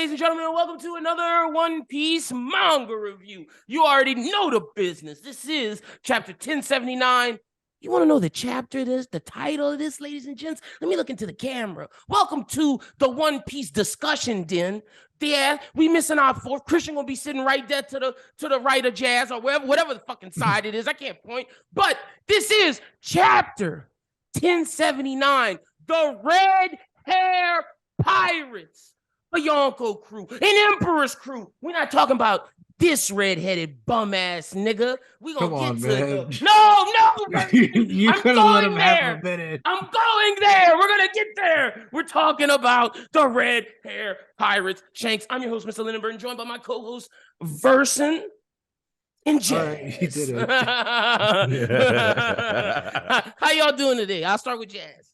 ladies and gentlemen, and welcome to another One Piece manga review. You already know the business. This is chapter 1079. You want to know the chapter it is, the title of this, ladies and gents? Let me look into the camera. Welcome to the One Piece discussion den. Yeah, we missing our fourth. Christian gonna be sitting right there to the right of Jazz or whatever the fucking side it is. I can't point. But this is chapter 1079, the Red Hair Pirates. A Yonko crew, an Emperor's crew. We're not talking about this red-headed bum-ass nigga. We gonna get to the... No, you could have let him have a minute. I'm going there. We're gonna get there. We're talking about the Red Hair Pirates. Shanks, I'm your host, Mr. Lindenberg, joined by my co-host, Versen and Jazz. Right, you did it. How y'all doing today? I'll start with Jazz.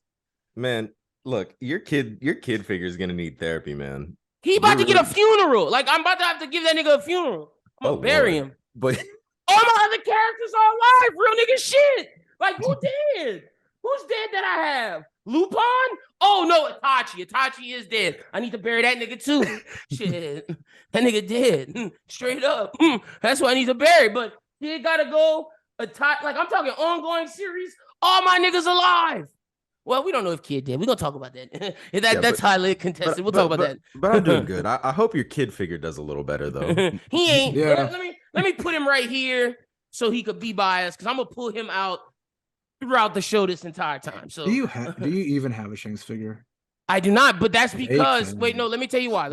Man, look, your kid figure is gonna need therapy, man. He about to get a funeral. Like, I'm about to have to give that nigga a funeral. I'm gonna bury him. But all my other characters are alive. Real nigga shit. Like, who dead? Who's dead that I have? Lupin? Oh no, Itachi. Itachi is dead. I need to bury that nigga too. Shit. That nigga dead. Straight up. That's what I need to bury. But he gotta go. Like, I'm talking ongoing series. All my niggas alive. Well, we don't know if Kid did. We're going to talk about that. That's highly contested. We'll talk about that. But I'm doing good. I hope your kid figure does a little better, though. He ain't. Yeah. Let me put him right here so he could be biased, because I'm going to pull him out throughout the show this entire time. So, do you even have a Shanks figure? I do not, but that's because... Wait, no, let me tell you why.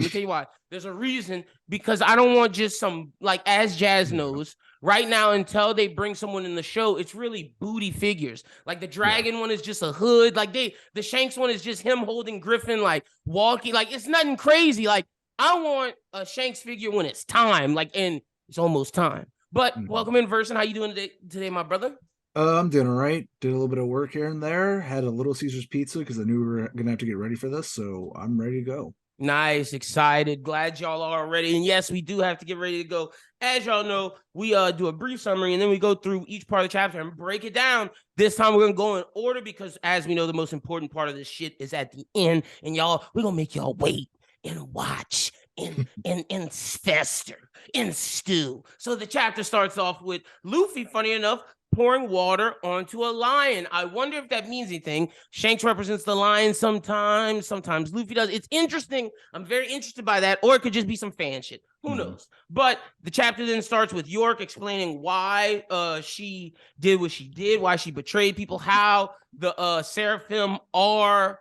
There's a reason, because I don't want just some... Like, as Jazz knows... Right now, until they bring someone in the show, it's really booty figures. Like the dragon one is just a hood. Like the Shanks one is just him holding Griffin, like walking. Like it's nothing crazy. Like I want a Shanks figure when it's time. Like, and it's almost time. But welcome in, Versen. How you doing today, my brother? I'm doing all right. Did a little bit of work here and there. Had a Little Caesars pizza because I knew we were gonna have to get ready for this. So I'm ready to go. Nice, excited, glad y'all are ready. And yes, we do have to get ready to go. As y'all know, we do a brief summary and then we go through each part of the chapter and break it down. This time we're gonna go in order because, as we know, the most important part of this shit is at the end. And y'all, we're gonna make y'all wait and watch and fester and stew. So the chapter starts off with Luffy, funny enough, pouring water onto a lion. I wonder if that means anything. Shanks represents the lion sometimes Luffy does. It's interesting. I'm very interested by that. Or it could just be some fan shit. Who knows? But the chapter then starts with York explaining why she did what she did, why she betrayed people, how the Seraphim are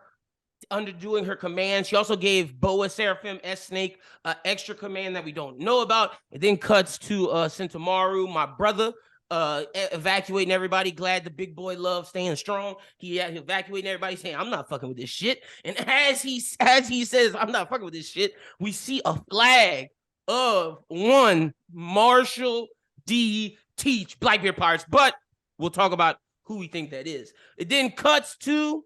underdoing her command. She also gave Boa Seraphim S Snake extra command that we don't know about. It then cuts to Sentomaru, my brother, evacuating everybody. Glad the big boy loves staying strong. He evacuating everybody, saying, I'm not fucking with this shit. And as he says, I'm not fucking with this shit, we see a flag of one Marshall D. Teach, Blackbeard Pirates. But we'll talk about who we think that is. It then cuts to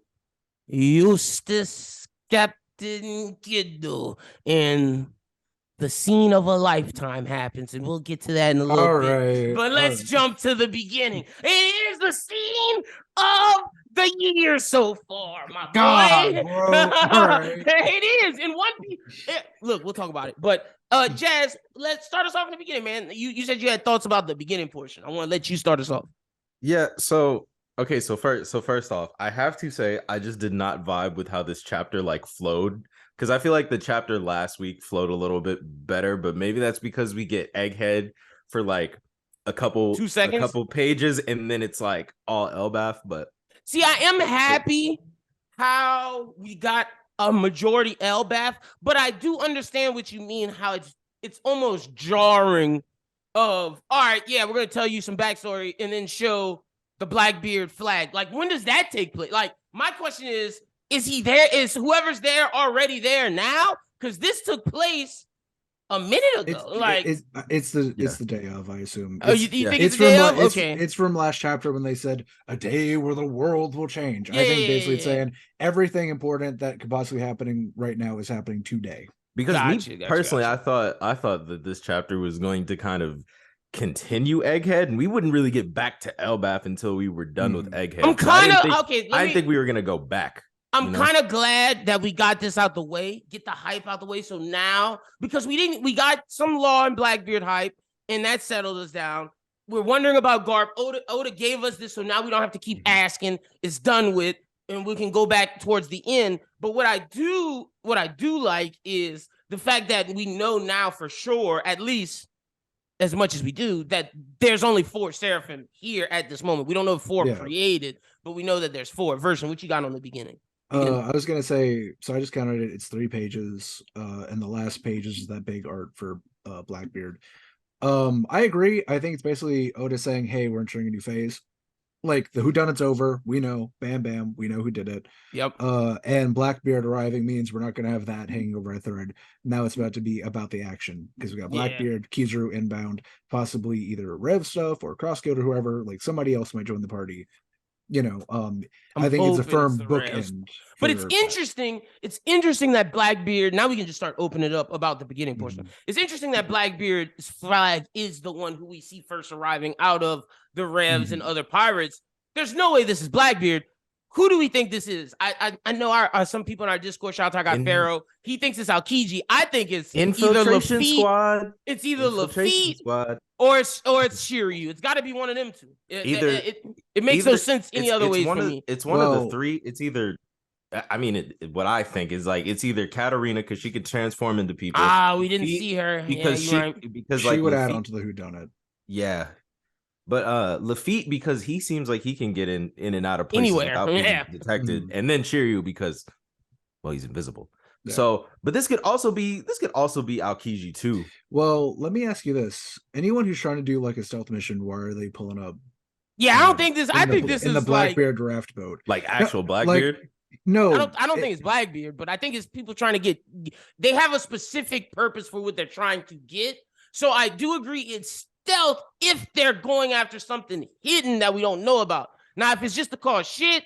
Eustace Captain Kiddo, and the scene of a lifetime happens, and we'll get to that in a little bit. But let's jump to the beginning. It is the scene of the year so far, my boy. It is. In One Piece. Look, we'll talk about it. But Jazz, let's start us off in the beginning, man. You said you had thoughts about the beginning portion. I want to let you start us off. Yeah, so okay, so first off, I have to say I just did not vibe with how this chapter like flowed. Because I feel like the chapter last week flowed a little bit better, but maybe that's because we get Egghead for like a couple pages, and then it's like all Elbaf. But see, I am happy how we got a majority Elbaf, but I do understand what you mean. How it's almost jarring. Of all right, yeah, we're gonna tell you some backstory and then show the Blackbeard flag. Like, when does that take place? Like, my question is he there? Is whoever's there already there now? Because this took place a minute ago. It's the day of, I assume. Oh, you think it's the day of? Okay. It's from last chapter when they said a day where the world will change. I think basically it's saying everything important that could possibly happening right now is happening today. Because personally, I thought that this chapter was going to kind of continue Egghead, and we wouldn't really get back to Elbaf until we were done with Egghead. I'm kind of okay. I didn't think we were gonna go back. I'm kind of glad that we got this out the way, get the hype out the way. So now, because we got some Law and Blackbeard hype, and that settled us down. We're wondering about Garp. Oda gave us this, so now we don't have to keep asking. It's done with, and we can go back towards the end. But what I do like is the fact that we know now for sure, at least as much as we do, that there's only 4 Seraphim here at this moment. We don't know if 4 created, but we know that there's 4. Version, what you got on the beginning? I was gonna say, so I just counted it. It's 3 pages, and the last page is that big art for Blackbeard. I agree. I think it's basically Oda saying, "Hey, we're entering a new phase. Like the whodunit's over. We know, bam, bam. We know who did it. Yep. And Blackbeard arriving means we're not gonna have that hanging over our thread. Now it's about to be about the action because we got Blackbeard, Kizaru inbound, possibly either Rev stuff or Crossguild or whoever. Like somebody else might join the party." I think it's a firm bookend. But it's interesting. It's interesting that Blackbeard. Now we can just start opening it up about the beginning portion. It's interesting that Blackbeard's flag is the one who we see first arriving out of the Revs and other pirates. There's no way this is Blackbeard. Who do we think this is? I know some people in our Discord. Shout out to our guy Pharaoh. He thinks it's Aokiji. I think it's Infiltration either Squad. It's either Lafitte or it's Shiryu. It's got to be one of them two. It makes no sense any other way for me. It's one of the 3. It's either. I mean, what I think is like it's either Katarina because she could transform into people. We didn't see her because she would add on to the whodunit. Yeah. But Lafitte, because he seems like he can get in and out of places anywhere without being detected, and then Shiryu because, well, he's invisible. Yeah. So, but this could also be Aokiji too. Well, let me ask you this: anyone who's trying to do like a stealth mission, why are they pulling up? Yeah, I don't think this. I think this is in the Blackbeard draft boat, like actual Blackbeard. No, I don't think it's Blackbeard, but I think it's people trying to get. They have a specific purpose for what they're trying to get. So I do agree it's stealth if they're going after something hidden that we don't know about. Now, if it's just to cause shit,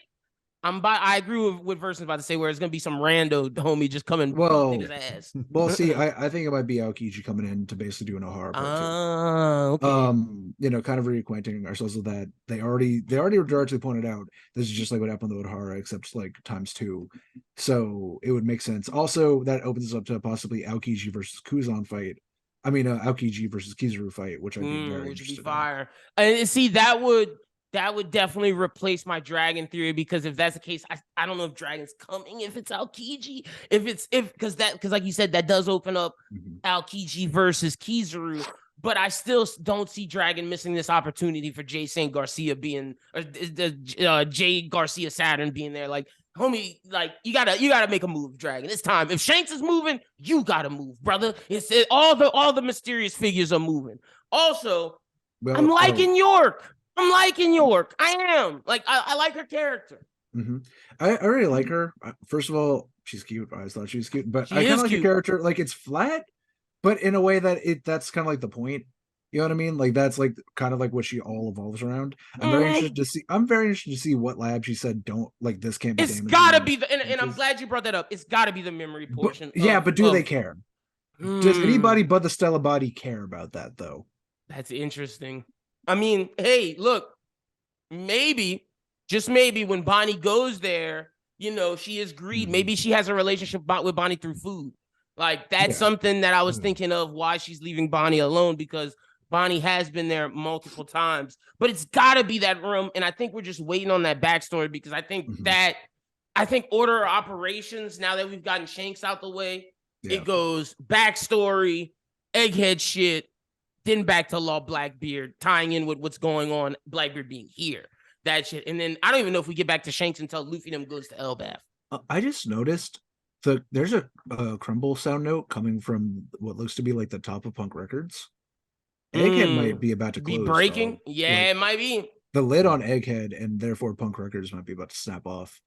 I agree with what Versen's about to say, where it's gonna be some rando homie just coming his ass. Well, see, I think it might be Aokiji coming in to basically do an Ohara part too. Okay. Kind of reacquainting ourselves with that. They already directly pointed out this is just like what happened with Ohara, except like ×2. So it would make sense. Also, that opens us up to possibly Aokiji versus Kuzan fight. I mean, Aokiji versus Kizaru fight, which I'd be very interested in. Fire. And see, that would definitely replace my dragon theory, because if that's the case, I don't know if dragon's coming if it's Aokiji. Because like you said, that does open up Aokiji versus Kizaru. But I still don't see Dragon missing this opportunity for Jay St. Garcia being Jay Garcia Saturn being there. Like, homie, like you gotta make a move, Dragon. It's time. If Shanks is moving, you gotta move, brother. All the mysterious figures are moving. Also, I'm liking York. I am. Like, I like her character. I really like her. First of all, she's cute. I always thought she was cute, but I kind of like her character. Like, it's flat, but in a way that's kind of like the point. You know what I mean? Like, that's like kind of like what she all evolves around. I'm very interested to see what lab she said don't like. This can't be. It's gotta be and I'm glad you brought that up. It's gotta be the memory portion. But do they care? Does anybody but the Stella body care about that though? That's interesting. I mean, hey, look, maybe, just maybe, when Bonnie goes there, she is greed. Maybe she has a relationship with Bonnie through food. Like, that's something that I was thinking of why she's leaving Bonnie alone, because Bonnie has been there multiple times. But it's got to be that room, and I think we're just waiting on that backstory, because I think order of operations, now that we've gotten Shanks out the way, it goes backstory, egghead shit, then back to Law Blackbeard, tying in with what's going on, Blackbeard being here. That shit. And then I don't even know if we get back to Shanks until Luffy them goes to Elbaf. I just noticed there's a crumble sound note coming from what looks to be like the top of Punk Records. Egghead might be about to close. Be breaking? It might be. The lid on Egghead, and therefore Punk Records might be about to snap off.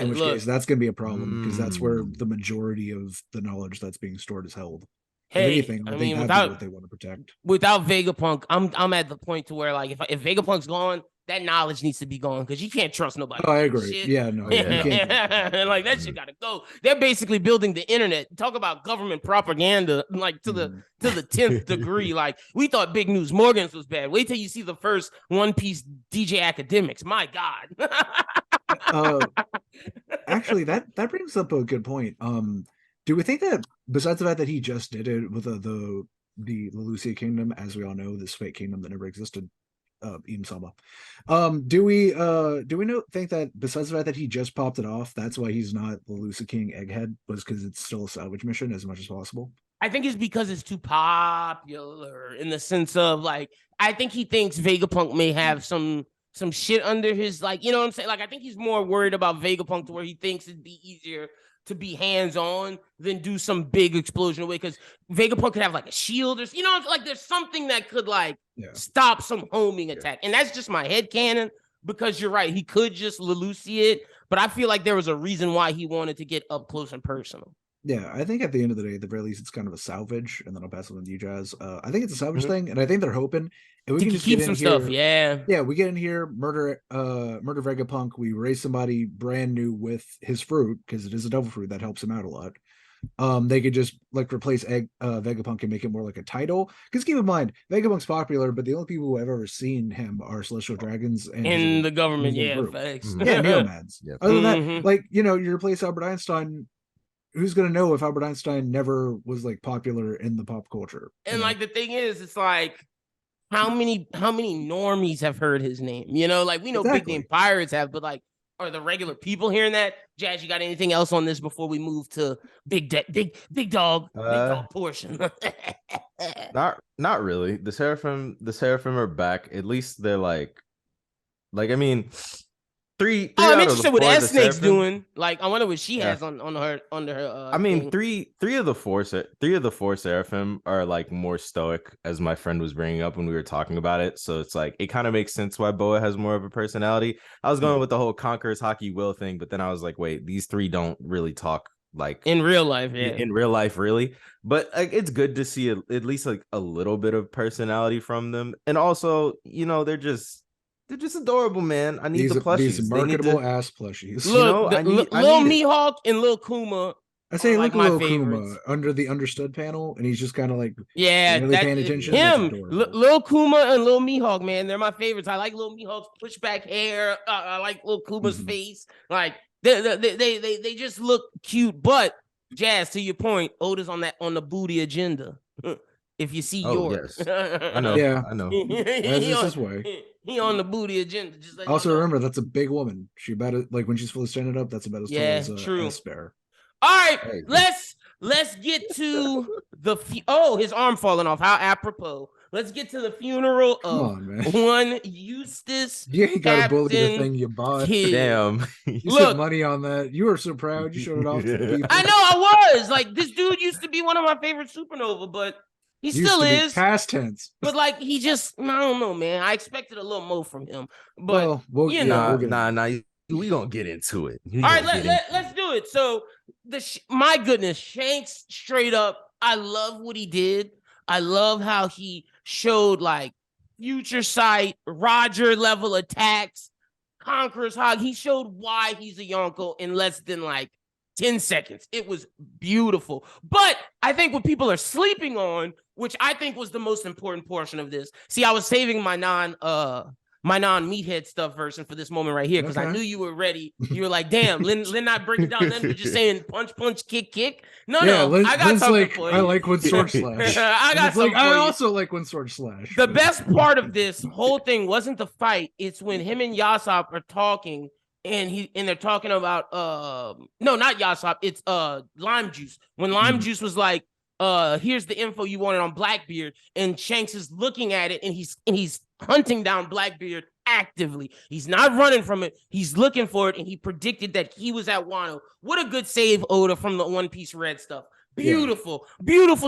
In which case, that's going to be a problem, because that's where the majority of the knowledge that's being stored is held. Hey, anything, I mean, without what they want to protect. Without Vegapunk, I'm at the point to where, like, if Vegapunk's gone, that knowledge needs to be gone, because you can't trust nobody. Oh, I agree. Shit. Yeah, no, you can't. Like, that shit gotta go. They're basically building the internet. Talk about government propaganda, like to the 10th degree. Like, we thought Big News Morgans was bad. Wait till you see the first One Piece DJ Academics. My God. actually, that brings up a good point. Do we think that besides the fact that he just did it with the Lelucia Kingdom, as we all know, this fake kingdom that never existed, Ibn Sama. Do we think that besides the fact that he just popped it off, that's why he's not the Lelucia King Egghead, was because it's still a salvage mission as much as possible? I think it's because it's too popular in the sense of like, I think he thinks Vegapunk may have some shit under his, like, you know what I'm saying? Like, I think he's more worried about Vegapunk to where he thinks it'd be easier to be hands-on than do some big explosion away, because Vegapunk could have like a shield or, you know, like there's something that could like stop some homing attack. And that's just my headcanon, because you're right, he could just Lelucia it, but I feel like there was a reason why he wanted to get up close and personal. Yeah, I think at the end of the day, at the very least, it's kind of a salvage, and then I'll pass it on to you guys. I think it's a salvage thing, and I think they're hoping if we can just keep get in some here, stuff. Yeah, we get in here, murder Vegapunk. We raise somebody brand new with his fruit, because it is a devil fruit that helps him out a lot. They could just like replace Vegapunk and make it more like a title. Because keep in mind, Vegapunk's popular, but the only people who have ever seen him are celestial dragons and in the government. Yeah, facts. Yeah, Neomads. Yep. Other than that, like, you know, you replace Albert Einstein. Who's gonna know if Albert Einstein never was like popular in the pop culture? And like the thing is, it's like how many normies have heard his name? You know, like we know big name pirates have, but like, are the regular people hearing that? Jazz, you got anything else on this before we move to big dog portion? Not really. The Seraphim are back. At least they're like I mean. Three I'm interested what S Snake's doing. Like, I wonder what she has on her under her. I mean, three of the four Seraphim are like more stoic, as my friend was bringing up when we were talking about it. So it's like it kind of makes sense why Boa has more of a personality. I was going with the whole Conqueror's Hockey Will thing, but then I was like, wait, these three don't really talk like in real life. Yeah, in real life, really. But like, it's good to see at least like a little bit of personality from them, and also, you know, they're just adorable, man. I need the plushies. These marketable ass plushies. Look, Lil Mihawk and Lil Kuma. I say look at Lil Kuma under the understood panel, and he's just kind of like really paying attention. Him, Lil Kuma and Lil Mihawk, man, they're my favorites. I like Lil Mihawk's pushback hair. I like Lil Kuma's face. Like they just look cute. But Jazz, to your point, Oda's on the booty agenda. If you see yours. Yes. I know. Yeah, I know. As is his way. He on the booty agenda. Just like also, remember, that's a big woman. She about it, like when she's fully standing up, that's about as tall as a spare. All right, let's get to his arm falling off. How apropos. Let's get to the funeral of one Eustace. You ain't got to bully the thing you bought. Kid. Damn. You spent money on that. You were so proud. You showed it off to the people. I know I was. Like, this dude used to be one of my favorite Supernova, but he still is. Past tense. But like, he just, I don't know, man. I expected a little more from him. But, we gonna get into it. All right, let's do it. So, my goodness, Shanks straight up, I love what he did. I love how he showed like future sight, Roger level attacks, Conqueror's Hog. He showed why he's a Yonko in less than like 10 seconds. It was beautiful. But I think what people are sleeping on, which I think was the most important portion of this. See, I was saving my non-meathead stuff version for this moment right here, because I knew you were ready. You were like, damn, Lynn not breaking down nothing, but just saying punch, kick. No, I got something for you. I like when sword slash. I also like when sword slash. The best part of this whole thing wasn't the fight. It's when him and Yasop are talking, and they're talking about no, not Yasop, it's Lime Juice. When Lime Juice was like, here's the info you wanted on Blackbeard, and Shanks is looking at it, and he's hunting down Blackbeard actively. He's not running from it. He's looking for it, and he predicted that he was at Wano. What a good save, Oda, from the One Piece Red stuff. Beautiful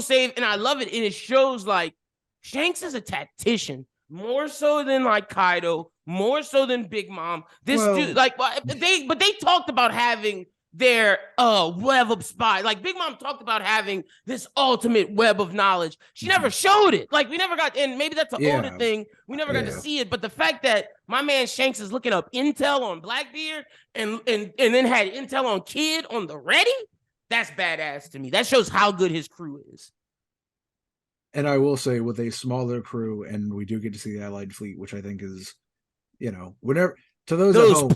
save, and I love it. And it shows like Shanks is a tactician, more so than like Kaido, more so than Big Mom. Dude, like, they talked about having their web of spy. Like Big Mom talked about having this ultimate web of knowledge. She never showed it. Like we never got, and maybe that's an older thing. We never got to see it. But the fact that my man Shanks is looking up intel on Blackbeard and then had intel on Kid on the ready, that's badass to me. That shows how good his crew is. And I will say, with a smaller crew, and we do get to see the Allied fleet, which I think is, you know, whenever to those at home,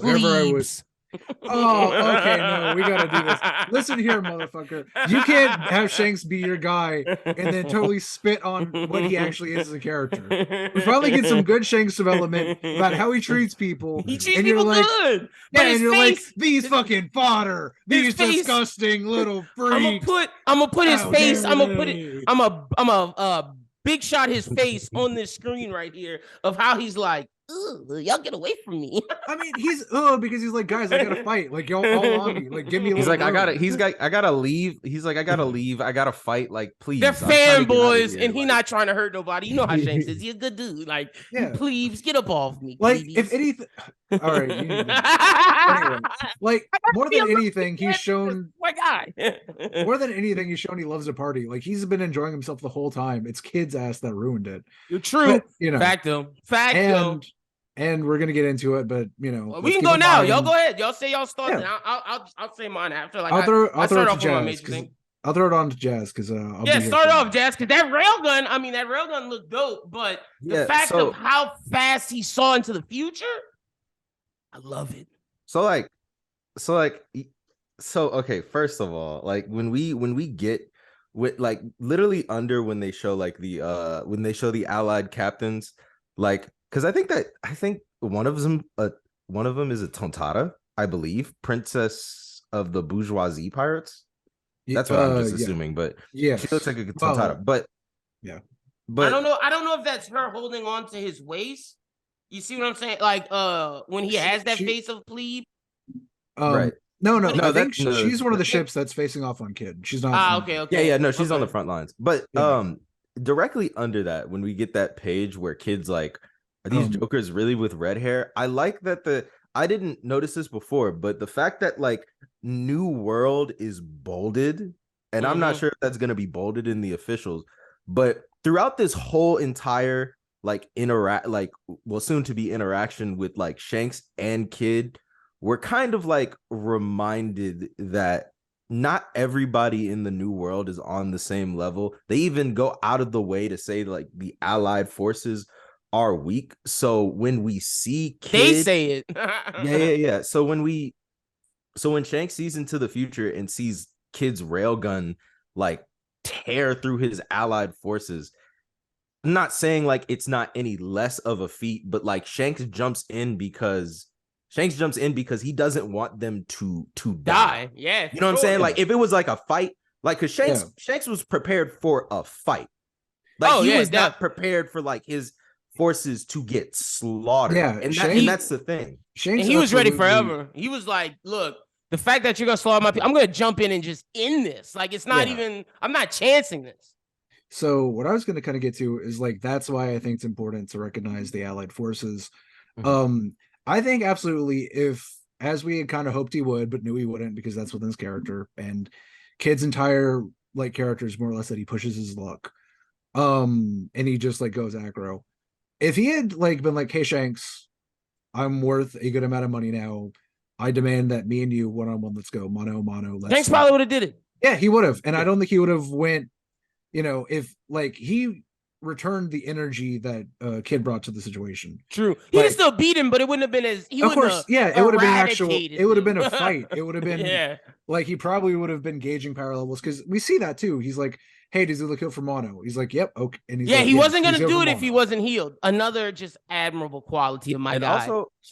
Oh, okay, no, we gotta do this. Listen here, motherfucker. You can't have Shanks be your guy and then totally spit on what he actually is as a character. We finally get some good Shanks development about how he treats people. He treats and you're people like, good. yeah, But his and you're face, like, these fucking fodder, these disgusting little freaks. I'm gonna put his How face. dare I'm gonna put they? it. I'm a big shot his face on this screen right here of how he's like, y'all get away from me. I mean, he's because he's like, guys, I gotta fight. Like, y'all all on me. Like, give me a He's little like, room. I gotta leave. He's like, I gotta leave. I gotta fight. Like, please. They're I'm trying to get out of fanboys, here. and he Like, not trying to hurt nobody. You know how Shanks is. He's a good dude. Like, Yeah. please get up off me. Like, please. if anything, all right. Anyway, like more than anything, he's shown. My guy. More than anything, he's shown he loves a party. Like he's been enjoying himself the whole time. It's kids' ass that ruined it. You're true. But, you know, Factum. And we're gonna get into it, but you know, we can go now. Y'all go ahead. Y'all say y'all start. Yeah. I'll say mine after. Like I'll throw it to Jazz. I'll throw it on to Jazz because start off, Jazz, because that railgun. I mean, that railgun looked dope, but the fact of how fast he saw into the future, I love it. Okay, first of all, like when we get with like literally under when they show like the when they show the allied captains, like because I think one of them is a Tontara, I believe, princess of the bourgeoisie pirates. That's what I'm just assuming, but yeah, she looks like a Tontara. But yeah, but I don't know if that's her holding on to his waist. You see what I'm saying? Like when he has that face of plebe. Right. No, I think she's one of the ships that's facing off on Kid. She's not. Okay. Yeah, no, she's on the front lines. But directly under that, when we get that page where Kid's like, are these jokers really with red hair? I like that I didn't notice this before, but the fact that like New World is bolded, and I'm not sure if that's gonna be bolded in the officials, but throughout this whole entire like soon to be interaction with like Shanks and Kid, we're kind of like reminded that not everybody in the New World is on the same level. They even go out of the way to say like the allied forces are weak. So when we see Kid, they say it. yeah. So when Shanks sees into the future and sees Kid's railgun like tear through his allied forces, I'm not saying like it's not any less of a feat, but like Shanks jumps in because he doesn't want them to die. Yeah. You know what I'm saying? Like if it was like a fight, like because Shanks was prepared for a fight. Like he was not prepared for like his forces to get slaughtered. Yeah, and that's the thing. Shanks, and he was ready forever. He was like, look, the fact that you're gonna slaughter my people, I'm gonna jump in and just end this. Like it's not even, I'm not chancing this. So what I was gonna kind of get to is like that's why I think it's important to recognize the allied forces. I think absolutely, if as we had kind of hoped he would, but knew he wouldn't because that's within his character, and Kid's entire like character is more or less that he pushes his luck. And he just like goes aggro. If he had like been like, hey Shanks, I'm worth a good amount of money now. I demand that me and you one-on-one, let's go, mano. Shanks probably would have did it. Yeah, he would have. And I don't think he would have went, if like he returned the energy that Kid brought to the situation. True. He'd have still beat him, but it wouldn't have been as it would have been it would have been a fight. It would have been like he probably would have been gauging power levels because we see that too. He's like, hey, does he look healed for mono? He's like, yep, okay. And he's he wasn't gonna do it if he wasn't healed. Another just admirable quality of my guy.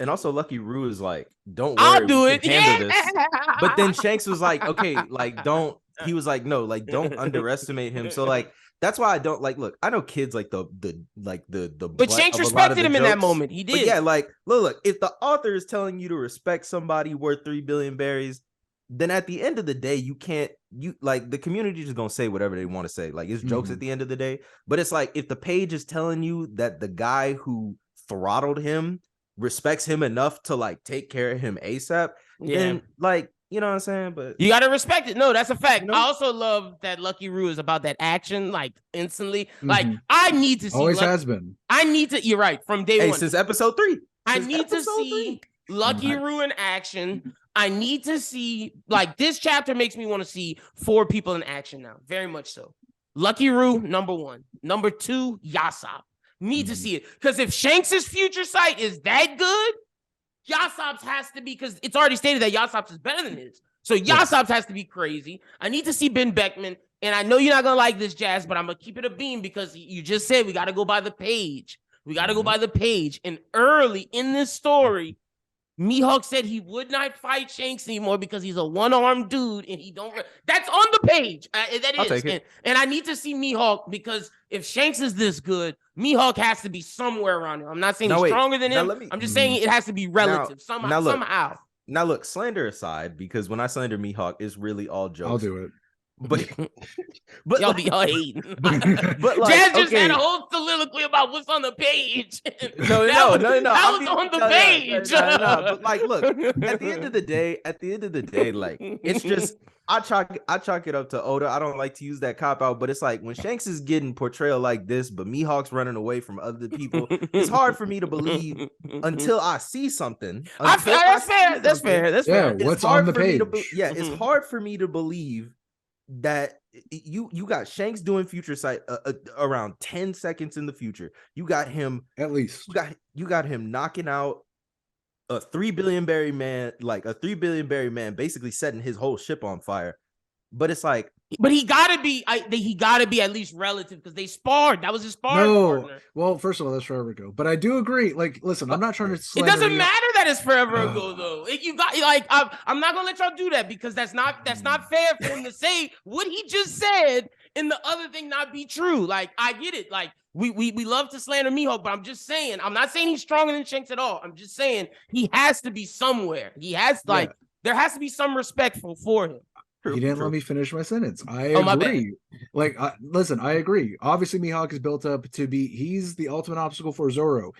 Also Lucky Roo is like, don't worry, I'll do it. Handle this. But then Shanks was like, okay, like don't. He was like, no, like don't underestimate him. So like that's why I don't like. Look, I know Kids like the. But Shanks respected him in that moment. He did. But yeah, like look. If the author is telling you to respect somebody worth 3 billion berries, then at the end of the day, you can't. You like the community is gonna say whatever they want to say. Like it's jokes at the end of the day. But it's like if the page is telling you that the guy who throttled him respects him enough to like take care of him ASAP, then like. You know what I'm saying? But you gotta respect it. No, that's a fact. I also love that Lucky Roo is about that action, like instantly. Like I need to see. Always has been. I need to. You're right. From day one, since episode 3. I need to see Lucky Roo in action. I need to see like this chapter makes me want to see 4 people in action now. Very much so. Lucky Roo, number 1. Number 2, Yasop. Need to see it because if Shanks's future sight is that good. Yasopp's has to be, because it's already stated that Yasopp's is better than his. So Yasopp's has to be crazy. I need to see Ben Beckman. And I know you're not going to like this, Jazz, but I'm going to keep it a beam because you just said we got to go by the page. We got to go by the page. And early in this story, Mihawk said he would not fight Shanks anymore because he's a one-armed dude and he don't. That's on the page. That is. And I need to see Mihawk because if Shanks is this good, Mihawk has to be somewhere around him. I'm not saying he's stronger than him. I'm just saying it has to be relative somehow. Now look, slander aside, because when I slander Mihawk, it's really all jokes. I'll do it. But y'all be all hating. But like, Jazz just had a whole soliloquy about what's on the page. No. That was on the page. But like, look, at the end of the day, like it's just I chalk it up to Oda. I don't like to use that cop out, but it's like when Shanks is getting portrayal like this, but Mihawk's running away from other people, it's hard for me to believe until I see something. That's fair. Yeah, what's on the page? It's hard for me to believe that you got Shanks doing future sight around 10 seconds in the future. You got him at least. You got him knocking out a 3 billion berry man, basically setting his whole ship on fire. But it's like, but he gotta be at least relative because they sparred. That was his sparring partner. Well, first of all, that's forever ago. But I do agree. Like, listen, I'm not trying to. It doesn't matter that it's forever ago, though. You got like, I'm not gonna let y'all do that because that's not fair for him to say what he just said and the other thing not be true. Like, I get it. Like, we love to slander Mihawk, but I'm just saying, I'm not saying he's stronger than Shanks at all. I'm just saying he has to be somewhere. He has there has to be some respect for him. He didn't let me finish my sentence. I agree. Like, listen, I agree. Obviously, Mihawk is built up to be. He's the ultimate obstacle for Zoro.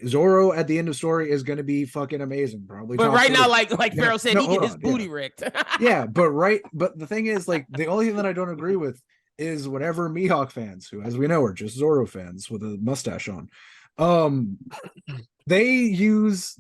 Zoro at the end of story is going to be fucking amazing, probably. But right now, like Pharaoh said, he get his booty wrecked. Yeah, but the thing is, like, the only thing that I don't agree with is whatever Mihawk fans, who, as we know, are just Zoro fans with a mustache on, they use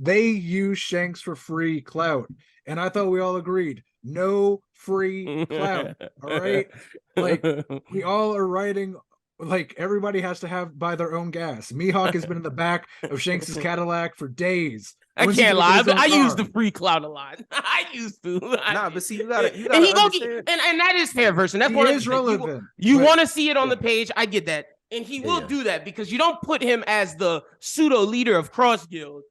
Shanks for free clout, and I thought we all agreed. No free clout. All right. Like, we all are riding, like, everybody has to buy their own gas. Mihawk has been in the back of Shanks's Cadillac for days. I can't lie. I use the free clout a lot. I used to. But see, you gotta and that is fair, Versen. That's what is relevant. You want to see it on the page. I get that. And he will do that because you don't put him as the pseudo leader of Cross Guild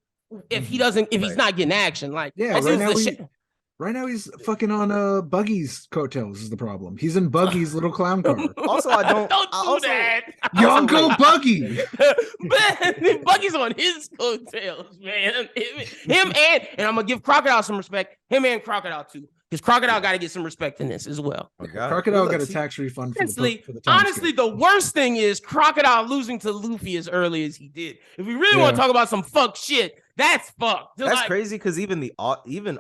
if he's not getting action. Like, right now he's fucking on Buggy's coattails is the problem. He's in Buggy's little clown car. Also, I don't do that. Young Buggy. Man, Buggy's on his coattails, man. Him and I'm gonna give Crocodile some respect. Him and Crocodile too. Because Crocodile got to get some respect in this as well. Crocodile got a tax refund for the honestly, the worst thing is Crocodile losing to Luffy as early as he did. If we really want to talk about some fuck shit, that's fucked. That's crazy because even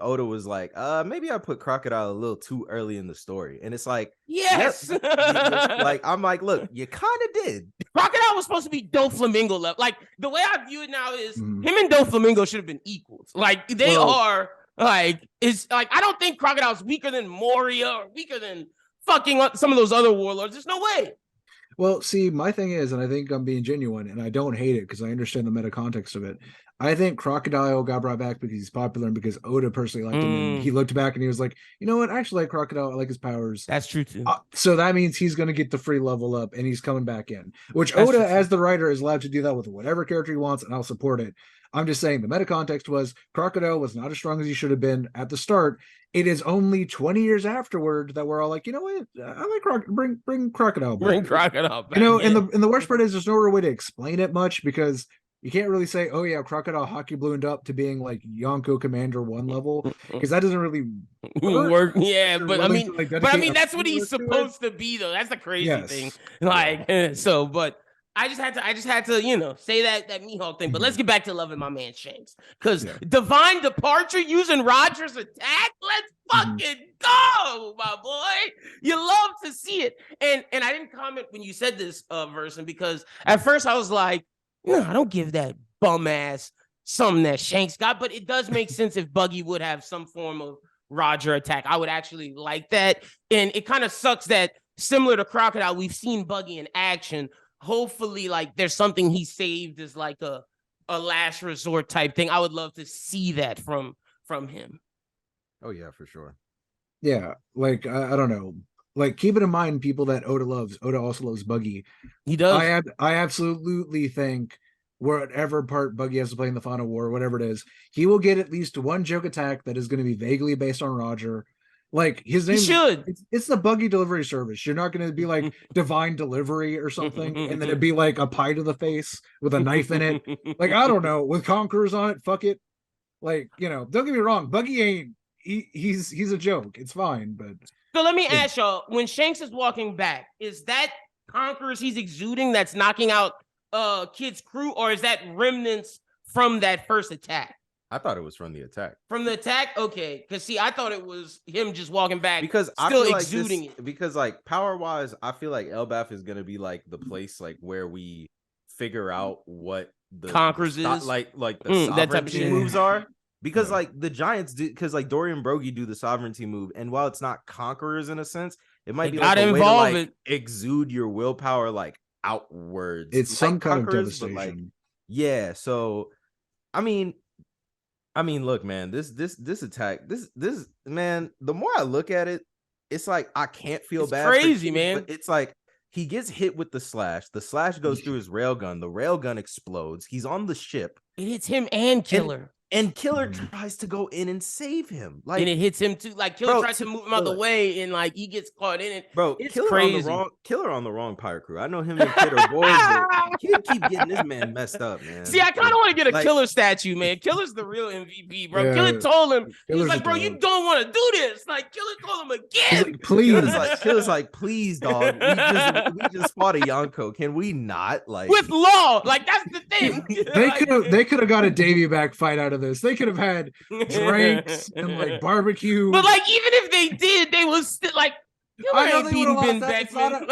Oda was like, maybe I put Crocodile a little too early in the story. And it's like, yes. Like, I'm like, look, you kind of did. Crocodile was supposed to be Doflamingo level. Like, the way I view it now is him and Doflamingo should have been equals. Like, they are... Like, it's like, I don't think Crocodile's weaker than Moria or weaker than fucking some of those other warlords. There's no way. Well, see, my thing is, and I think I'm being genuine, and I don't hate it because I understand the meta context of it. I think Crocodile got brought back because he's popular and because Oda personally liked him. And he looked back and he was like, you know what? I actually like Crocodile. I like his powers. That's true, too. So that means he's going to get the free level up and he's coming back in, which Oda, as the writer, is allowed to do that with whatever character he wants, and I'll support it. I'm just saying the meta context was Crocodile was not as strong as he should have been at the start. It is only 20 years afterward that we're all like, you know what? I like bring Crocodile back. Bring Crocodile back. You know, and the worst part is there's no real way to explain it much because you can't really say, oh yeah, Crocodile hockey ballooned up to being like Yonko Commander 1 1 because that doesn't really work. Yeah, but I mean, that's what he's supposed to be though. That's the crazy thing. Like, but I just had to, you know, say that Mihawk thing. But let's get back to loving my man Shanks. Because Divine Departure using Roger's attack, let's fucking go, my boy. You love to see it. And I didn't comment when you said this, Versen, because at first I was like, no, I don't give that bum ass something that Shanks got. But it does make sense if Buggy would have some form of Roger attack. I would actually like that. And it kind of sucks that similar to Crocodile, we've seen Buggy in action. Hopefully, like, there's something he saved as like a a last resort type thing. I would love to see that from him. Oh yeah, for sure. Yeah, like I don't know. Like, keep it in mind, people, that Oda loves. Oda also loves Buggy. He does. I absolutely think whatever part Buggy has to play in the final war, whatever it is, he will get at least one joke attack that is going to be vaguely based on Roger. Like, his name should. It's the Buggy delivery service. You're not going to be like Divine Delivery or something, and then it'd be like a pie to the face with a knife in it. Like, I don't know, with conquerors on it. Fuck it. Like, don't get me wrong, Buggy ain't. He's a joke. It's fine, but so let me ask y'all: when Shanks is walking back, is that conquerors he's exuding that's knocking out Kid's crew, or is that remnants from that first attack? I thought it was from the attack. From the attack, okay. Because see, I thought it was him just walking back because still I feel exuding it. Because like power wise, I feel like Elbaf is gonna be like the place like where we figure out what the conquerors is like the sovereignty moves are. Because like the Giants do, because like Dorian Broggie do the sovereignty move, and while it's not conquerors in a sense, it might be like a way to like exude your willpower like outwards. It's some kind of devastation. Like, yeah. So, I mean, look, man, this attack, this man. The more I look at it, it's like I can't feel bad. Crazy, man. But it's like he gets hit with the slash. The slash goes through his railgun. The railgun explodes. He's on the ship. It hits him and Killer. And Killer tries to go in and save him. Like, and it hits him too. Like Killer tries to move him out the way, and like he gets caught in it. Bro, it's Killer crazy. Killer on the wrong pirate crew. I know him and Kid are boys, but Kid keep getting this man messed up, man. See, I kind of want to get a Killer statue, man. Killer's the real MVP, bro. Yeah, Killer told him, he's like, bro, you don't want to do this. Like, Killer told him again. Like, please. Killer's like, please, dog. We just fought a Yonko. Can we not? Like, with law. Like, that's the thing. They could have got a Davy back fight out of this. They could have had drinks and like barbecue. But like, even if they did, they was still like, I know they would have lost.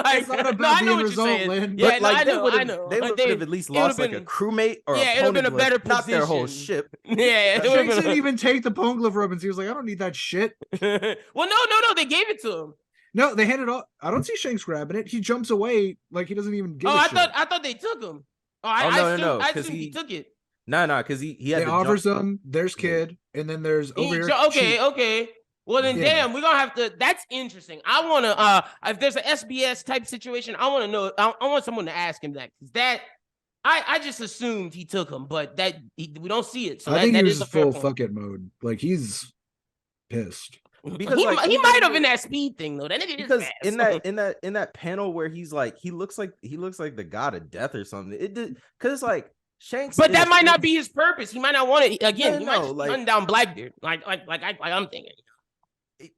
It's not about the result, Lynn. Yeah, but, like, I know. They would have at least lost like a crewmate or it would have been a better position. Not their whole ship. Yeah, Shanks didn't even take the Poneglyph ribbons. He was like, I don't need that shit. Well, no, they gave it to him. No, they handed off. I don't see Shanks grabbing it. He jumps away like he doesn't even give a shit. I thought they took him. No, I assumed he took it. No, because he had. They offers them. There's Kid, and then there's over here. Okay. Well then, damn, we're gonna have to. That's interesting. I wanna. If there's an SBS type situation, I want to know. I want someone to ask him that, because that. I just assumed he took him, but we don't see it. So I think that he is was full fuck it mode. Like, he's pissed. Because he might have in that speed thing though. That because in that panel where he's like, he looks like the god of death or something. It did, because like. Shanks, but that might not be his purpose. He might not want it again. He might just run down Blackbeard, like I'm thinking.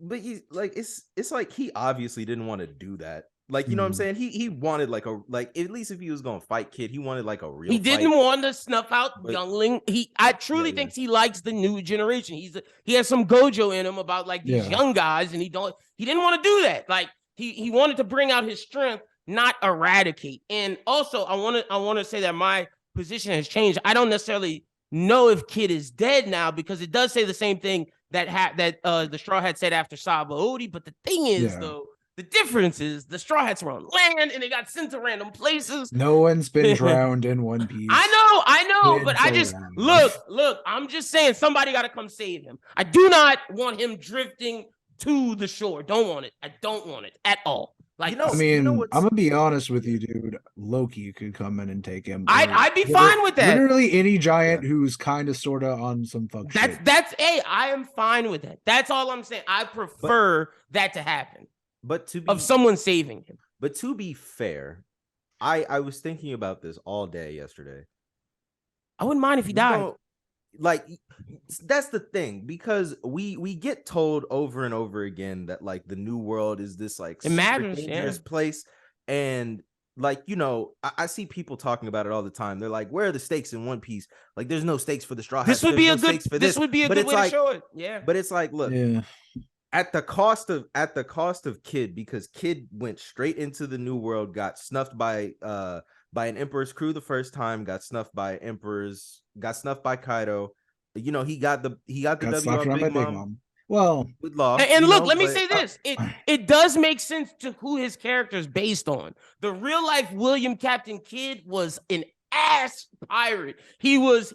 But he's like, it's like he obviously didn't want to do that. Like, you know what I'm saying? He wanted at least if he was gonna fight Kid, he wanted like a real. He didn't want to snuff out youngling. I truly think he likes the new generation. He has some Gojo in him about like these young guys, and he didn't want to do that. Like he wanted to bring out his strength, not eradicate. And also, I want to say that my position has changed. I don't necessarily know if Kid is dead now, because it does say the same thing that the Straw Hat said after Saba Odi. But the thing is, though, the difference is the Straw Hats were on land and they got sent to random places. No one's been drowned in One Piece. I know, but I just look. I'm just saying somebody got to come save him. I do not want him drifting to the shore. Don't want it. I don't want it at all. Like, I'm gonna be honest with you, dude. Loki could come in and take him. I'd be fine with that. Literally any giant who's kind of sort of on some fuck shit. I am fine with that. That's all I'm saying. I prefer that to happen. But of someone saving him. But to be fair, I was thinking about this all day yesterday. I wouldn't mind if he died. Like, that's the thing, because we get told over and over again that like the new world is this like dangerous place, and like, you know, I see people talking about it all the time. They're like, where are the stakes in One Piece? Like, there's no stakes for the Straw Hats. This would be a good way to show it. Yeah, but it's like, look, at the cost of Kid, because Kid went straight into the new world, got snuffed by an Emperor's crew the first time, got snuffed by Kaido. You know, he got the W on Big Mom. Well, with law. And look, let me say this. It does make sense to who his character is based on. The real life William Captain Kidd was an ass pirate. He was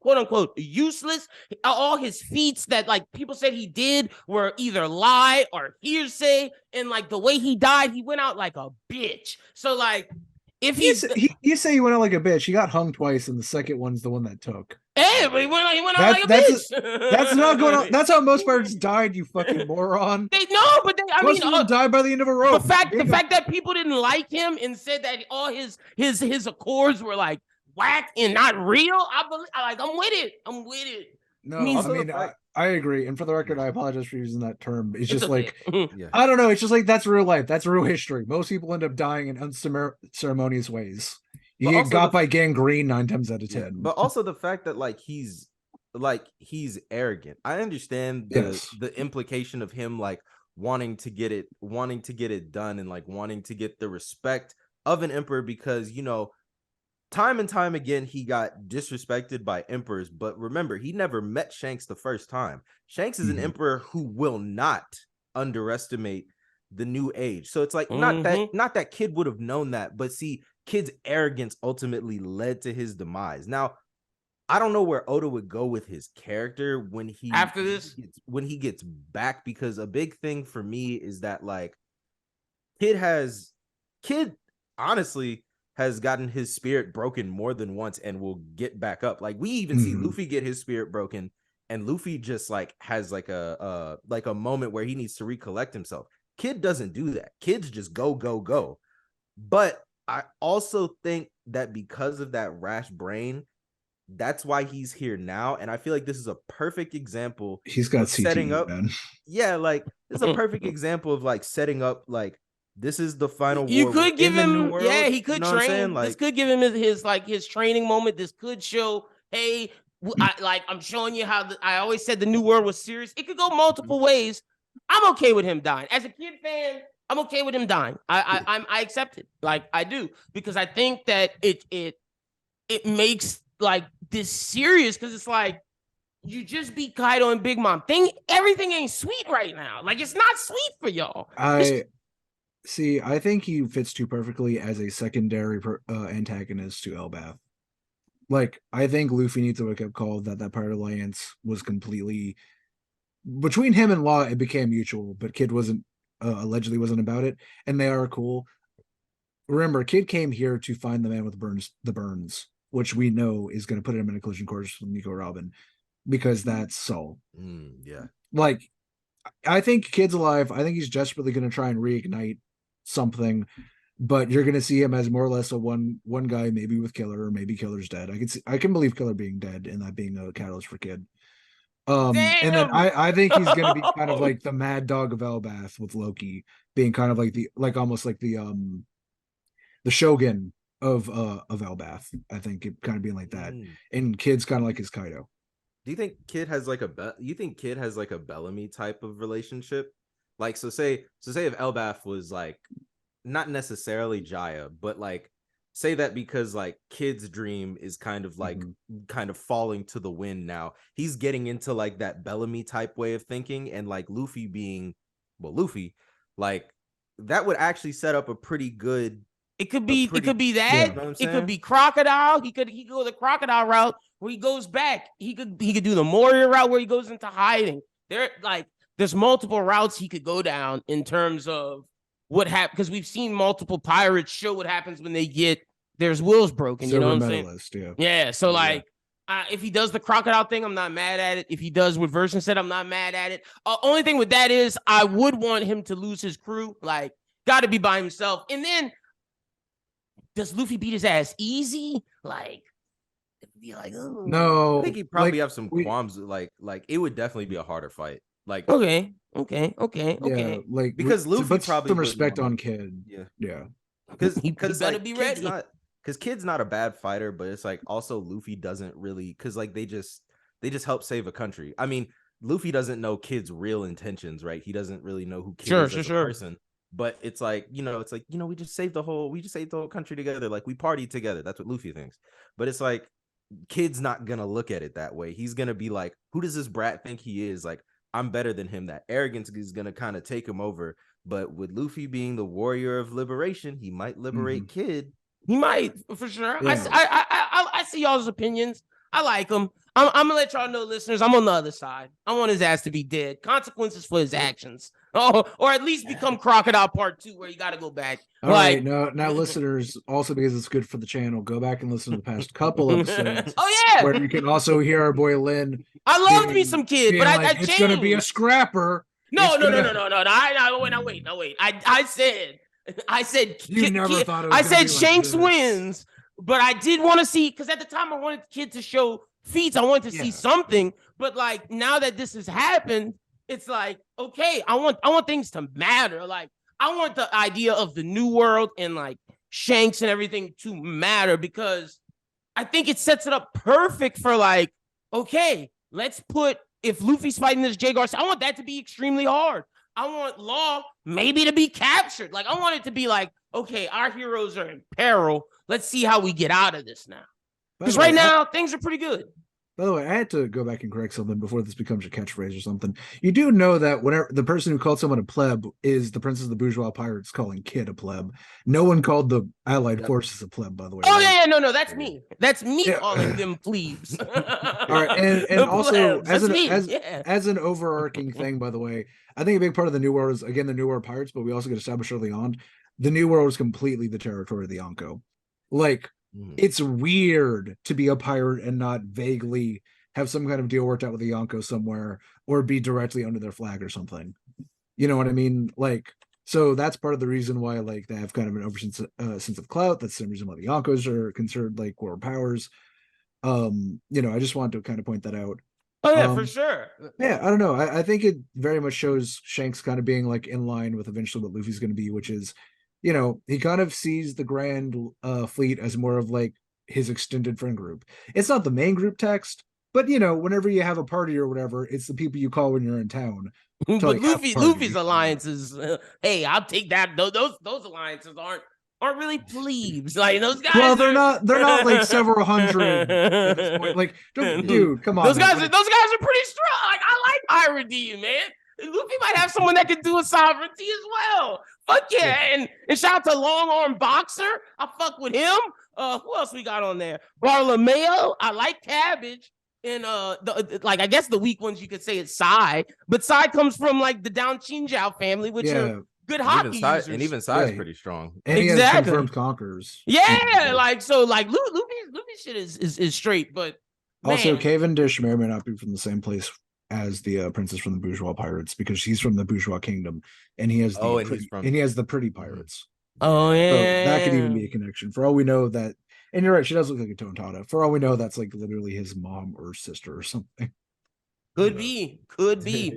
quote unquote useless. All his feats that like people said he did were either lie or hearsay, and like the way he died, he went out like a bitch. So like if you say he went out like a bitch, he got hung twice, and the second one's the one that took. Hey, but he went out like a bitch. That's not going on. That's how most pirates died, you fucking moron. Most of them died by the end of a rope. The fact that people didn't like him and said that all his accords were like whack and not real. I'm with it. No, I mean, I agree. And for the record, I apologize for using that term. It's just like, I don't know. It's just like, that's real life. That's real history. Most people end up dying in unceremonious ways. You get got by gangrene 9 times out of 10. But also the fact that like he's arrogant. I understand the implication of him like wanting to get it done and like wanting to get the respect of an emperor, because you know, time and time again he got disrespected by emperors. But remember, he never met Shanks the first time. Shanks is an emperor who will not underestimate the new age. So it's like not that Kid would have known that, but see, Kid's arrogance ultimately led to his demise. Now, I don't know where Oda would go with his character when he gets back, because a big thing for me is that like Kid honestly has gotten his spirit broken more than once and will get back up. Like we even see Luffy get his spirit broken, and Luffy just like has like a moment where he needs to recollect himself. Kid doesn't do that. Kid's just go. But I also think that because of that rash brain, that's why he's here now. And I feel like this is a perfect example. He's got setting up. Man. Yeah, like this is a perfect example of like setting up like this is the final war. You could give him, world, he could train. Like, this could give him his training moment. This could show, hey, I'm showing you how I always said the new world was serious. It could go multiple ways. I'm okay with him dying. As a Kid fan, I'm okay with him dying. I accept it. Like I do, because I think that it makes like this serious, because it's like you just beat Kaido and Big Mom. Everything ain't sweet right now. Like it's not sweet for y'all. I think he fits too perfectly as a secondary antagonist to Elbaf. Like I think Luffy needs a wake-up call that Pirate Alliance was completely between him and Law. It became mutual, but Kid wasn't. Allegedly wasn't about it, and they are cool. Remember, Kid came here to find the man with the burns, which we know is going to put him in a collision course with Nico Robin, because that's Saul. Like, I think Kid's alive. I think he's desperately going to try and reignite something, but you're going to see him as more or less a one guy, maybe with Killer, or maybe Killer's dead. I can believe Killer being dead and that being a catalyst for Kid. And then I think he's gonna be kind of like the mad dog of Elbaf, with Loki being kind of like almost like the Shogun of Elbaf. I think it kind of being like that, and Kid's kind of like his Kaido. Do you think Kid has like a Bellamy type of relationship? Like so say if Elbaf was like not necessarily Jaya, but like say that because like Kid's dream is kind of like kind of falling to the wind now. He's getting into like that Bellamy type way of thinking, and like Luffy being Luffy, like that would actually set up a pretty good. It could be that. You know it could be Crocodile. He could go the Crocodile route where he goes back. He could do the Moria route where he goes into hiding. There's multiple routes he could go down in terms of what happened, because we've seen multiple pirates show what happens when they get their wills broken. You know what I'm saying? Yeah. So like, if he does the Crocodile thing, I'm not mad at it. If he does what Versen said, I'm not mad at it. Only thing with that is I would want him to lose his crew. Like, got to be by himself. And then, does Luffy beat his ass easy? Like, be like, oh. No. I think he'd probably have some qualms. Like it would definitely be a harder fight. Like okay. Yeah, like because Luffy put probably some respect on Kid. Yeah. Because better like, be ready. Because Kid's not a bad fighter, but it's like also Luffy doesn't really, because like they just help save a country. I mean, Luffy doesn't know Kid's real intentions, right? He doesn't really know who Kid is as a person. But it's like, we just saved the whole country together. Like we partied together. That's what Luffy thinks. But it's like Kid's not gonna look at it that way. He's gonna be like, who does this brat think he is? Like, I'm better than him. That arrogance is gonna kind of take him over. But with Luffy being the warrior of liberation, he might liberate Kid. He might, for sure. Yeah. see y'all's opinions. I like him. I'm gonna let y'all know, listeners, I'm on the other side. I want his ass to be dead. Consequences for his actions. Oh, or at least become Crocodile Part 2, where you got to go back. All right, now listeners, also because it's good for the channel, go back and listen to the past couple episodes. Oh yeah, where you can also hear our boy Lynn. I loved me some Kid, but I changed. It's gonna be a scrapper. No. Wait. I said you never thought it was I said Shanks like wins, but I did want to see, because at the time I wanted the Kid to show feats. I wanted to see something, but like now that this has happened, it's like, okay, I want things to matter. Like I want the idea of the new world and like Shanks and everything to matter, because I think it sets it up perfect for like, okay, let's put, if Luffy's fighting this Jay Garcia, I want that to be extremely hard. I want Law maybe to be captured. Like I want it to be like, okay, our heroes are in peril. Let's see how we get out of this now. Because right now, things are pretty good. By the way, I had to go back and correct something before this becomes a catchphrase or something. You do know that whenever the person who called someone a pleb is the Princess of the Bourgeois Pirates calling Kid a pleb. No one called the Allied forces a pleb, by the way. Oh, right? No, that's me. That's me calling them plebes. All right, and also, as an overarching thing, by the way, I think a big part of the New World is, again, the New World Pirates, but we also get established early on, the New World is completely the territory of the Yonko. Like, it's weird to be a pirate and not vaguely have some kind of deal worked out with the Yonko somewhere, or be directly under their flag or something. You know what I mean? Like, so that's part of the reason why, like, they have kind of an over sense of clout. That's the same reason why the Yonkos are considered like world powers. You know, I just wanted to kind of point that out. Oh yeah, for sure. Yeah, I don't know. I think it very much shows Shanks kind of being like in line with eventually what Luffy's going to be, which is, you know, he kind of sees the Grand Fleet as more of like his extended friend group. It's not the main group text, but you know, whenever you have a party or whatever, it's the people you call when you're in town. But like Luffy's alliances, hey, I'll take that. Those alliances aren't really plebes. Like those guys. Well, they're not like several hundred at this point. Like, dude, come on. Those guys are pretty strong. Like I like Pirates, man. Luffy might have someone that can do a sovereignty as well. Fuck yeah. And shout out to Long Arm Boxer. I fuck with him. Who else we got on there? Barlameo. I like Cabbage. And like I guess the weak ones you could say it's Sai. But Sai comes from like the Down Chinjiao family, which are good hockey users. And even Sai is pretty strong. And he has confirmed conquerors. Yeah, like so like Luffy's shit is straight, but also Cavendish may or may not be from the same place as the princess from the Bourgeois Pirates, because she's from the Bourgeois Kingdom, and he has the pretty pirates. Oh yeah, so that could even be a connection. For all we know, that, and you're right, she does look like a Tontada. For all we know, that's like literally his mom or sister or something. Could be,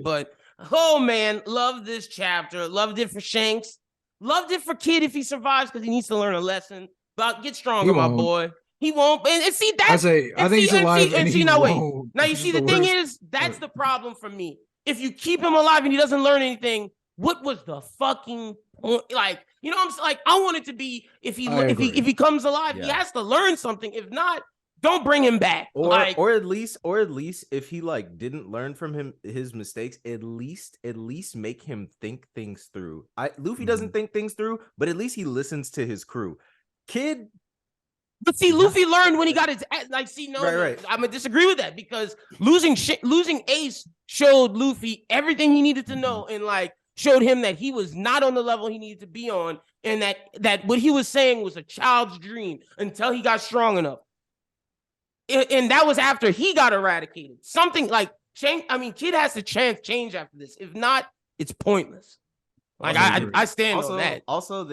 but oh man, love this chapter. Loved it for Shanks. Loved it for Kid if he survives, because he needs to learn a lesson. But get stronger, my boy. He won't. And see, that's I think he's alive. And he won't. Now you see, the thing is, that's the problem for me. If you keep him alive and he doesn't learn anything, what was the fucking point? Like, you know what I'm saying? Like, I want it to be, if he comes alive, he has to learn something. If not, don't bring him back. Or at least if he like didn't learn from his mistakes, at least make him think things through. Luffy doesn't think things through, but at least he listens to his crew. Kid. But see, Luffy learned when he got his right. I'm gonna disagree with that, because losing Ace showed Luffy everything he needed to know, and like showed him that he was not on the level he needed to be on, and that what he was saying was a child's dream until he got strong enough. And that was after he got eradicated. Something like Kid has to change after this. If not, it's pointless. Like I stand on that. Also,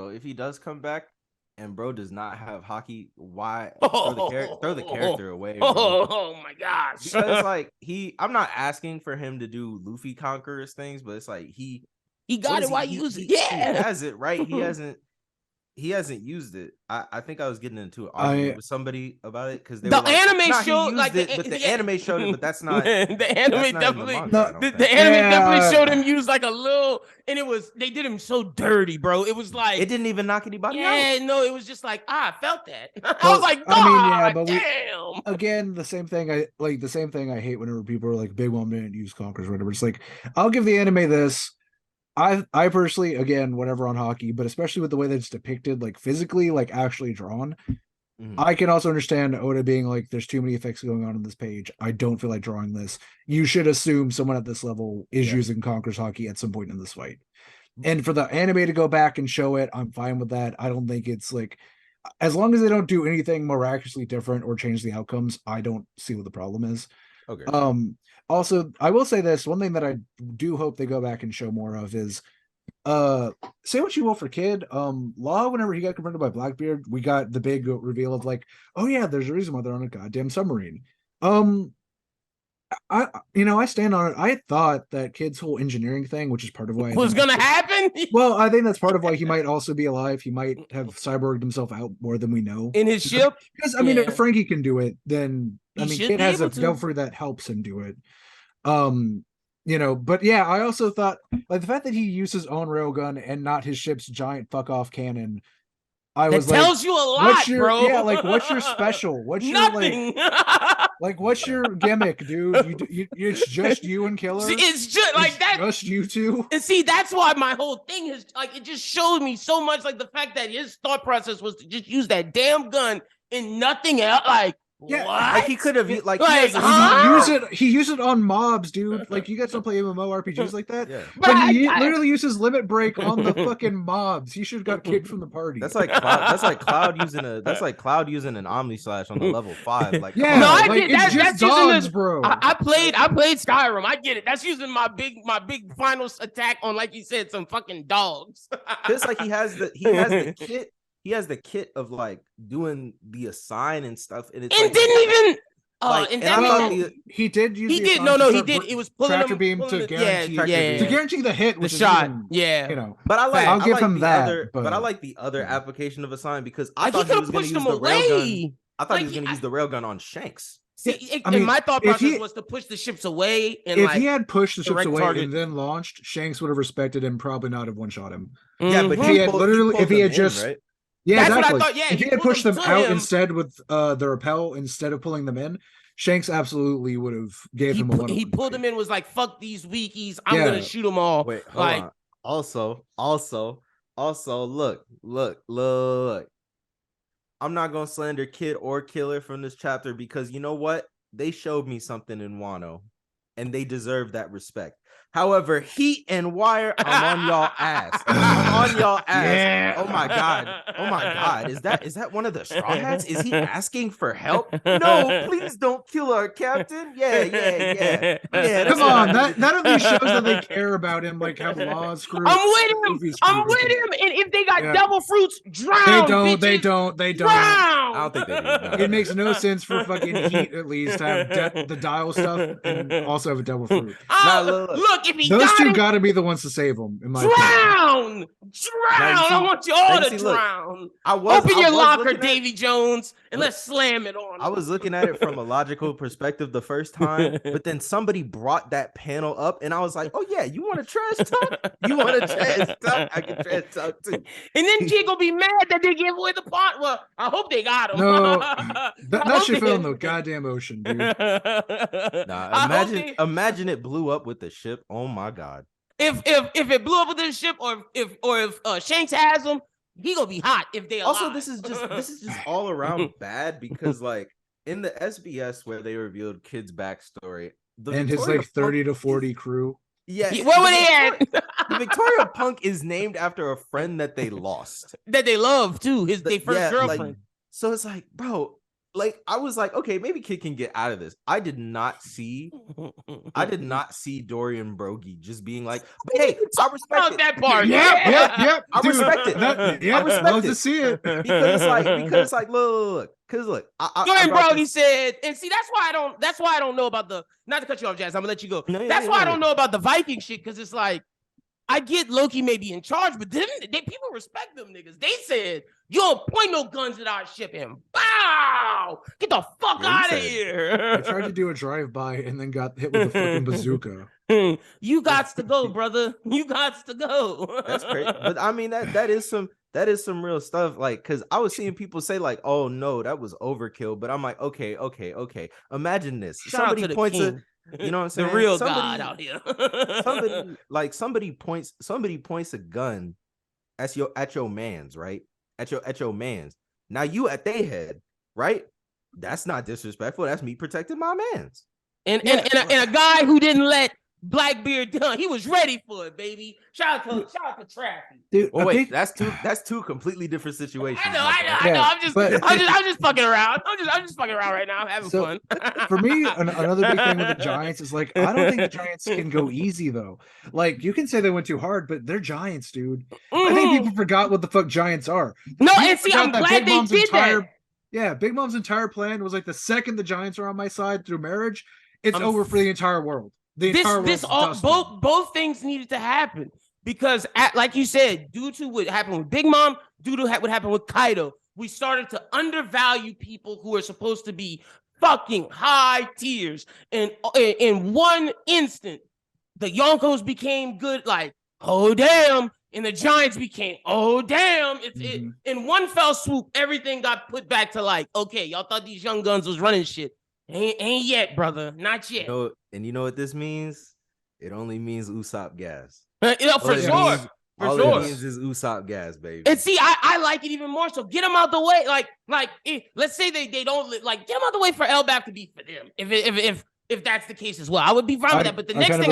if he does come back, and bro does not have hockey, why throw the character away? Bro. Oh my gosh. Because like I'm not asking for him to do Luffy conquerors things, but it's like he got it. Why use it? Yeah, he has it, right? He hasn't used it. I think I was getting into an argument with somebody about it, because the anime showed the anime showed it, but that's not the anime definitely. The anime definitely showed him use like a little, and they did him so dirty, bro. It was like it didnidn't even knock anybody out. Yeah, no, it was just like I felt that. I was like, damn. Again, the same thing I hate whenever people are like, Big Mom didn't use Conquerors or whatever. It's like, I'll give the anime this. I personally, again, whatever on hockey, but especially with the way that it's depicted, like physically, like actually drawn, I can also understand Oda being like, there's too many effects going on this page. I don't feel like drawing this. You should assume someone at this level is using Conqueror's Haki at some point in this fight. And for the anime to go back and show it, I'm fine with that. I don't think it's like, as long as they don't do anything miraculously different or change the outcomes, I don't see what the problem is. Okay. Also, I will say this, one thing that I do hope they go back and show more of is, say what you will for Kid, Law, whenever he got confronted by Blackbeard, we got the big reveal of like, oh yeah, there's a reason why they're on a goddamn submarine. I stand on it. I thought that Kid's whole engineering thing, which is part of why was gonna happen. Well, I think that's part of why he might also be alive. He might have cyborged himself out more than we know in his ship. Because I mean, if Frankie can do it, then Kid has a girlfriend that helps him do it. But yeah, I also thought like the fact that he used his own railgun and not his ship's giant fuck off cannon. I was like, tells you a lot, bro. Yeah, like what's your special? What's nothing? Your like what's your gimmick, dude? It's just you and Killer. It's just like that. Just you two. And see, that's why my whole thing is like it just showed me so much like the fact that his thought process was to just use that damn gun and nothing else. Like, yeah, what? Like he could have he used it on mobs, dude. Like you guys don't play MMORPGs like that. Yeah. But he literally uses limit break on the fucking mobs. He should have got kicked from the party. That's like Cloud using an Omni Slash on the level 5. Like, yeah, no, I get that's just dogs, bro. I played Skyrim. I get it. That's using my big final attack on, like you said, some fucking dogs. Just like he has the kit. He has the kit of like doing the assign and stuff, and it's didn't even. He did use. He did. No, he did. It was pulling tractor beam to guarantee. To guarantee the hit, the shot. But I'll give him that. But I like the other application of assign because I thought he was going to use the railgun. I thought he was going to use the railgun on Shanks. See, my thought process was to push the ships away. And if he had pushed the ships away and then launched, Shanks would have respected him, probably not have one shot him. Yeah, but if he had just. Right? Yeah, that's exactly. what I thought. Yeah, if he had pushed them out instead with the rappel instead of pulling them in, Shanks absolutely would have gave him a one. He pulled them in, was like, "Fuck these weakies! I'm gonna shoot them all." Wait, hold on. Also, look. I'm not gonna slander Kid or Killer from this chapter because you know what? They showed me something in Wano, and they deserve that respect. However, Heat and Wire, I'm on y'all ass. I'm on y'all ass. Yeah. Oh my god. Is that one of the Straw Hats? Is he asking for help? No, please don't kill our captain. Yeah. Come on, that at least shows that they care about him, like have laws screwed. I'm with him. And if they got devil fruits, drown. They don't. Drown. I don't think they do. No. It makes no sense for fucking Heat at least to have the dial stuff and also have a devil fruit. Look, if he those two got to be the ones to save him. In my opinion. I want you all to drown. Open your locker, Davy Jones, and let's slam it on. I was looking at it from a logical perspective the first time, but then somebody brought that panel up, and I was like, "Oh yeah, you want to trash talk? You want to trash talk? I can trash talk too." And then Kid gonna be mad that they gave away the part. Well, I hope they got him. No, that should fell in the goddamn ocean, dude. Nah, imagine it blew up with the ship. Oh my god. If it blew up with this ship, or if Shanks has them, he gonna be hot if they alive. Also, this is just all around bad because like in the SBS where they revealed Kid's backstory and his like 30 to 40 crew. Yeah, what were they at? The Victoria Punk is named after a friend that they lost, that they love too. Their first girlfriend. Like, so it's like, bro. Like I was like, okay, maybe Kid can get out of this. I did not see Dorian Broggie just being like, but hey, I respect that part. Yep. I respect it. I respect to see it because it's like look, Dorian Broggie said, and see that's why I don't know about the, not to cut you off, Jazz. I'm gonna let you go. That's why I don't know about the Viking shit, because it's like I get Loki may be in charge, but then people respect them niggas. They said, you don't point no guns at our ship, and bow! Get the fuck out of here. I tried to do a drive-by and then got hit with a fucking bazooka. You gots to go, brother. You gots to go. That's crazy. But I mean that is some real stuff. Like, cause I was seeing people say, like, oh no, that was overkill. But I'm like, okay. Imagine this. Somebody points a, you know what I'm saying? The real God out here. somebody points a gun at your mans, right? At your mans. Now you at their head. right? That's not disrespectful. That's me protecting my mans. And a guy who didn't let Blackbeard done. He was ready for it, baby. Shout out to Traffy. Dude, wait, that's two completely different situations. I know. I'm just fucking around. I'm just fucking around right now. I'm having fun. For me, another big thing with the Giants is like, I don't think the Giants can go easy though. Like, you can say they went too hard, but they're Giants, dude. I think people forgot what the fuck Giants are. No, and see, I'm glad they did that. Yeah, Big Mom's entire plan was like, the second the Giants are on my side through marriage, it's over for the entire world. Both things needed to happen because, like you said, due to what happened with Big Mom, due to what happened with Kaido, we started to undervalue people who are supposed to be fucking high tiers. And in one instant, the Yonkos became good, like, oh damn, and the Giants became, oh damn. It in one fell swoop, everything got put back to like, okay, y'all thought these young guns was running shit. Ain't yet, brother. Not yet. And you know what this means? It only means Usopp gas. For sure. It means is Usopp gas, baby. And see, I like it even more. So get them out the way. Let's say they don't get them out the way for Elbaf to be for them. If that's the case as well, I would be fine with that. But the next thing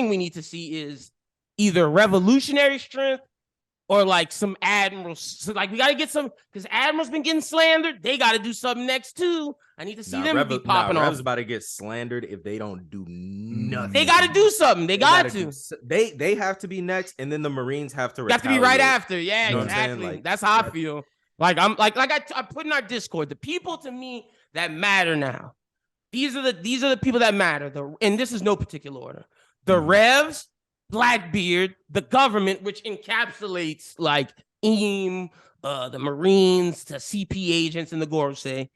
we need to see is either revolutionary strength or like some admirals. So like we got to get some, because admirals been getting slandered. They got to do something next too. I need to see them be popping off. Rev's about to get slandered if they don't do nothing. They got to do something. They got to. They have to be next, and then the Marines have to. They have to be right after. Yeah, you know exactly. That's how I feel. Like I put in our Discord, the people to me that matter now. These are the people that matter. And this is no particular order. The Revs, Blackbeard, the government, which encapsulates like the Marines, the CP agents, and the Gorosei,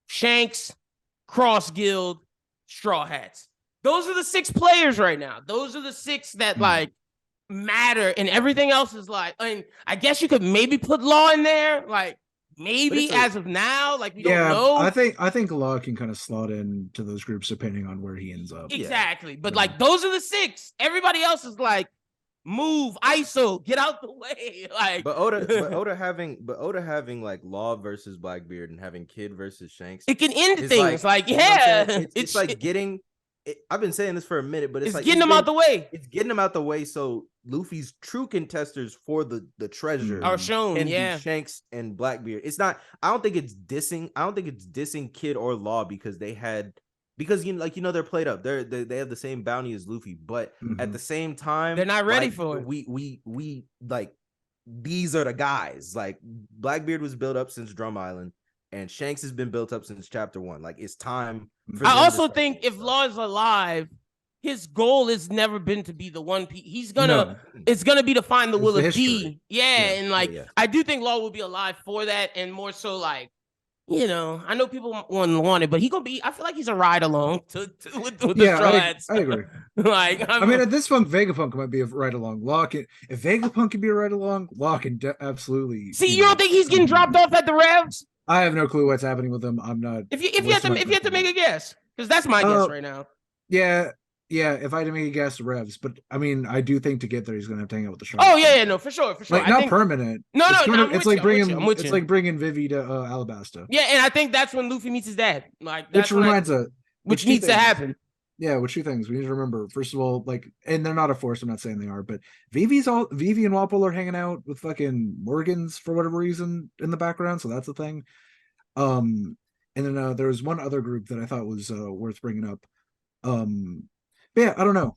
Shanks, Cross Guild, Straw Hats. Those are the 6 players right now. Those are the 6 that like matter, and everything else is like. I mean, I guess you could maybe put Law in there, like maybe as of now, like we don't know. I think Law can kind of slot into those groups depending on where he ends up. Exactly, but like those are the 6. Everybody else is like, move, ISO, get out the way. Like, but Oda having like Law versus Blackbeard and having Kid versus Shanks, it can end things. Like it's like getting. I've been saying this for a minute, but it's like getting them out the way. It's getting them out the way so Luffy's true contesters for the treasure are shown. And Shanks and Blackbeard. It's not. I don't think it's dissing. I don't think it's dissing Kid or Law because they're played up. They have the same bounty as Luffy, but at the same time they're not ready for it. We like these are the guys. Like Blackbeard was built up since Drum Island, and Shanks has been built up since chapter 1. Like it's time. I also think if Law is alive, his goal has never been to be the one. It's gonna be to find the will of D. I do think Law will be alive for that, and more so like, I know people want it, but he gonna be. I feel like he's a ride along with the Straw Hats. I agree. I mean, at this point, Vegapunk might be a ride along. If Vegapunk can be a ride along, Law can absolutely. See, you don't think he's getting dropped off at the Revs? I have no clue what's happening with him. I'm not. If you had to make a guess, because that's my guess right now. Yeah. If I had to make a guess, Revs, but I mean, I do think to get there, he's gonna have to hang out with the Sharks. Oh yeah, no, for sure. Like not permanent. No, it's like bringing Vivi to Alabasta. Yeah, and I think that's when Luffy meets his dad. Like which needs to happen. Yeah, which 2 things we need to remember. First of all, like, and they're not a force. I'm not saying they are, but Vivi and Walpole are hanging out with fucking Morgans for whatever reason in the background, so that's a thing. And then there was one other group that I thought was worth bringing up. But yeah, I don't know.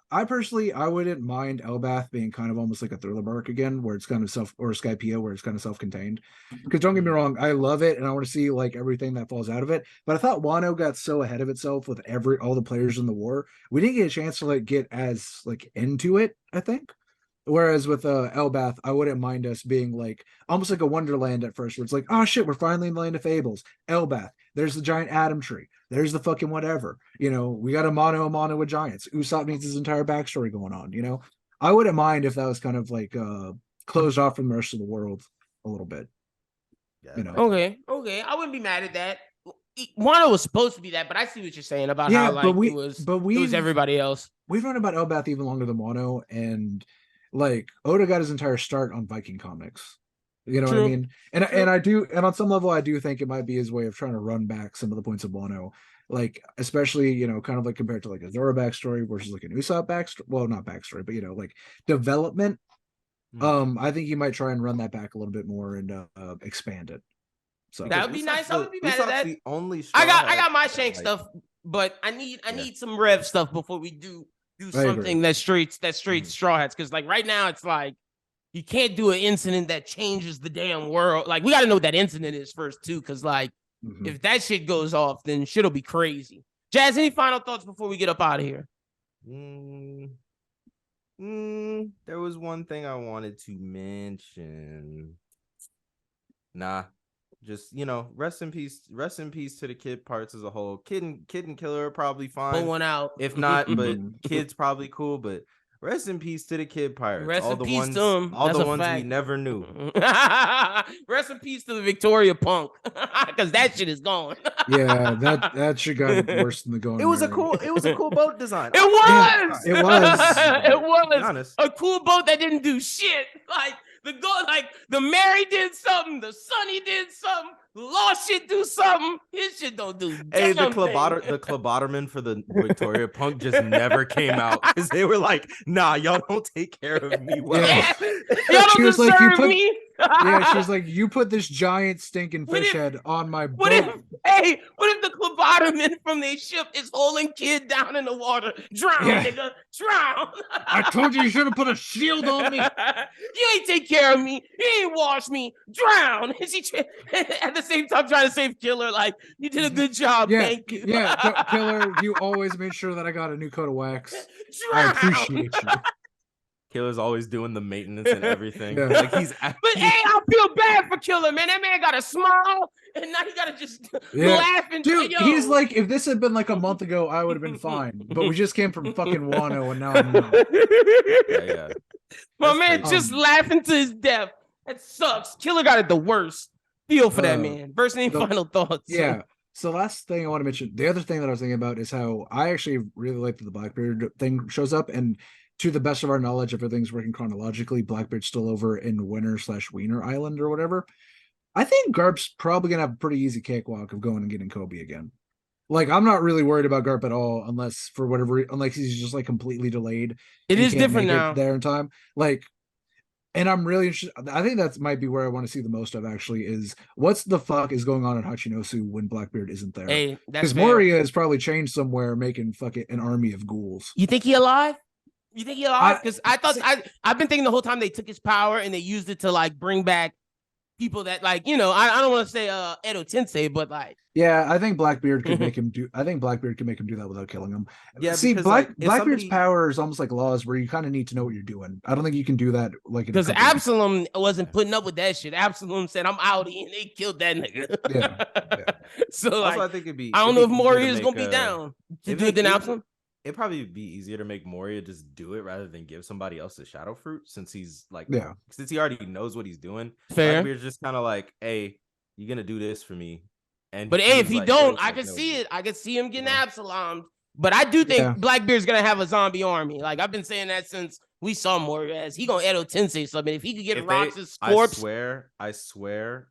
I personally, I wouldn't mind Elbaf being kind of almost like a Thriller Bark again, where it's kind of or Skypiea, where it's kind of self-contained. Because don't get me wrong, I love it, and I want to see like everything that falls out of it. But I thought Wano got so ahead of itself with all the players in the war, we didn't get a chance to like get as like into it, I think. Whereas with Elbaf, I wouldn't mind us being like almost like a Wonderland at first, where it's like, oh shit, we're finally in the land of fables. Elbaf, there's the giant Atom Tree. There's the fucking whatever. We got a mono with giants. Usopp needs his entire backstory going on. I wouldn't mind if that was kind of like closed off from the rest of the world a little bit. Yeah. Okay. I wouldn't be mad at that. Wano was supposed to be that, but I see what you're saying about how like it was everybody else. We've known about Elbaf even longer than Wano, and like Oda got his entire start on Viking comics. You know True. what I mean? And I do, and on some level, I do think it might be his way of trying to run back some of the points of Wano, like especially kind of like compared to like a Zoro backstory versus like an Usopp backstory. Well, not backstory, but like development. I think he might try and run that back a little bit more and expand it. So that would be nice. I would be mad at that. The only I got my Shanks stuff, but I need some Rev stuff before we do something that's straight Straw Hats, because like right now it's like you can't do an incident that changes the damn world. Like we got to know what that incident is first too, because like if that shit goes off, then shit'll be crazy. Jazz, any final thoughts before we get up out of here? There was one thing I wanted to mention. Nah, just rest in peace to the kid parts as a whole. Kid and Killer are probably fine. Pull one out. If not, but Kid's probably cool. But rest in peace to the kid pirates. Rest all in the peace ones, to them. all That's the a ones fact. we never knew. Rest in peace to the Victoria Punk, because that shit is gone. Yeah, that shit got worse than the going. It was a cool boat design. It was. It was. It was honest. a cool boat that didn't do shit. Like the Mary did something, the Sunny did something, the Lost shit do something. His shit don't do. Hey, the Cloboterman for the Victoria Punk just never came out because they were like, "Nah, y'all don't take care of me well. Yeah. Y'all don't deserve me." Yeah, she was like, "You put this giant stinking fish head on my boat." What if the Cloboterman from their ship is holding Kid down in the water? Drown, nigga, drown. I told you should have put a shield on me. You ain't take care of me. You ain't wash me. Drown. And she at the same time trying to save Killer. Like, you did a good job. Thank you. Yeah, Killer, you always made sure that I got a new coat of wax. Drown. I appreciate you. Killer's always doing the maintenance and everything. Yeah. Like he's But hey, I feel bad for Killer, man. That man got a smile, and now he gotta just laugh and dude. He's like, if this had been like a month ago, I would have been fine. But we just came from fucking Wano, and now I'm not. Yeah. My man just laughing to his death. That sucks. Killer got it the worst. Feel for that man. Versen, any final thoughts? Yeah. So last thing I want to mention, the other thing that I was thinking about is how I actually really like that the Blackbeard thing shows up, and to the best of our knowledge, if everything's working chronologically, Blackbeard's still over in Winter/Wiener Island or whatever. I think Garp's probably gonna have a pretty easy cakewalk of going and getting Kobe again. Like, I'm not really worried about Garp at all, unless he's just like completely delayed. It is different now. There in time, like, and I'm really interested. I think that might be where I want to see the most of. Actually, is what's the fuck is going on in Hachinosu when Blackbeard isn't there? Hey, because Moria has probably changed somewhere, making fucking an army of ghouls. You think he alive? You think he alive? Because I've been thinking the whole time they took his power and they used it to like bring back people that like, I don't want to say Edo Tensei, but like, yeah, I think Blackbeard could make him do. I think Blackbeard could make him do that without killing him. Yeah, see, Blackbeard's power is almost like laws, where you kind of need to know what you're doing. I don't think you can do that like because Absalom wasn't putting up with that shit. Absalom said, "I'm outie," and they killed that nigga. Yeah. So like, also, I think I don't know if Moria is gonna be down to do it than Absalom. It'd probably be easier to make Moria just do it rather than give somebody else the shadow fruit, since he's like, since he already knows what he's doing. Fair. Blackbeard's just kind of like, hey, you're gonna do this for me. But hey, if he don't, I can see it. I can see him getting Absalom. But I do think Blackbeard's gonna have a zombie army. Like I've been saying that since we saw Moria. As he gonna Edo Tensei something. If he could get Rox's corpse, I swear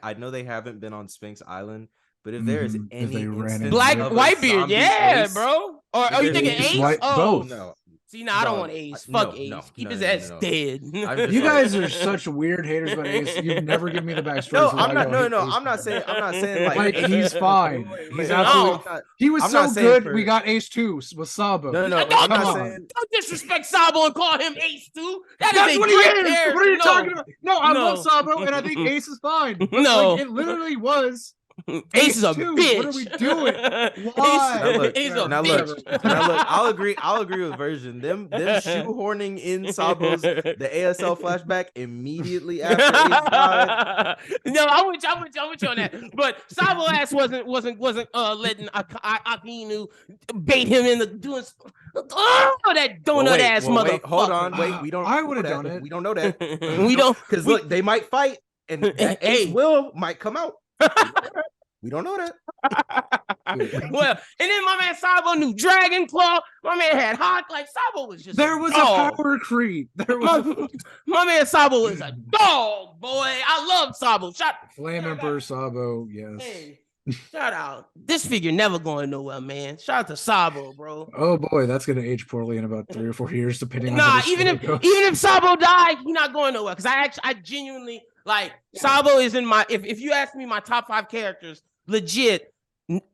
I know they haven't been on Sphinx Island. But if there is any Whitebeard, yeah, Ace, bro. Or are you thinking Ace? Both. No. See, no, I don't want Ace. Fuck Ace. Keep his ass dead. You guys are such weird haters about Ace. You've never given me the backstory. No, I'm not. No, I'm not saying like he's fine. He's absolutely. He was so good. We got Ace 2 with Sabo. No. I'm not saying. Don't disrespect Sabo and call him Ace 2. That's what he is. What are you talking about? No, I love Sabo, and I think Ace is fine. No, it literally was. Ace is a bitch. What are we doing? Why? Ace is a bitch. Now look, I'll agree with Versen. Them shoehorning in Sabo's the ASL flashback immediately after Ace died. No, I'm with you on that. But Sabo ass wasn't letting Akinu bait him into doing that donut ass motherfucker. Wait, hold on, wait. We don't. I would have done it. We don't know that. We don't, because look, they might fight, and that Ace might come out. We don't know that. Well, and then my man Sabo knew Dragon Claw. My man had Hawk. Like Sabo was just there was dog. a power creep. There was my man Sabo was a dog, boy. I love Sabo. Flame Emperor Sabo. Yes. Hey, shout out. This figure never going nowhere, man. Shout out to Sabo, bro. Oh boy, that's gonna age poorly in about 3 or 4 years, depending on. Nah, even if Sabo died, he's not going nowhere. Because I genuinely like Sabo is in my. If you ask me my top 5 characters, legit.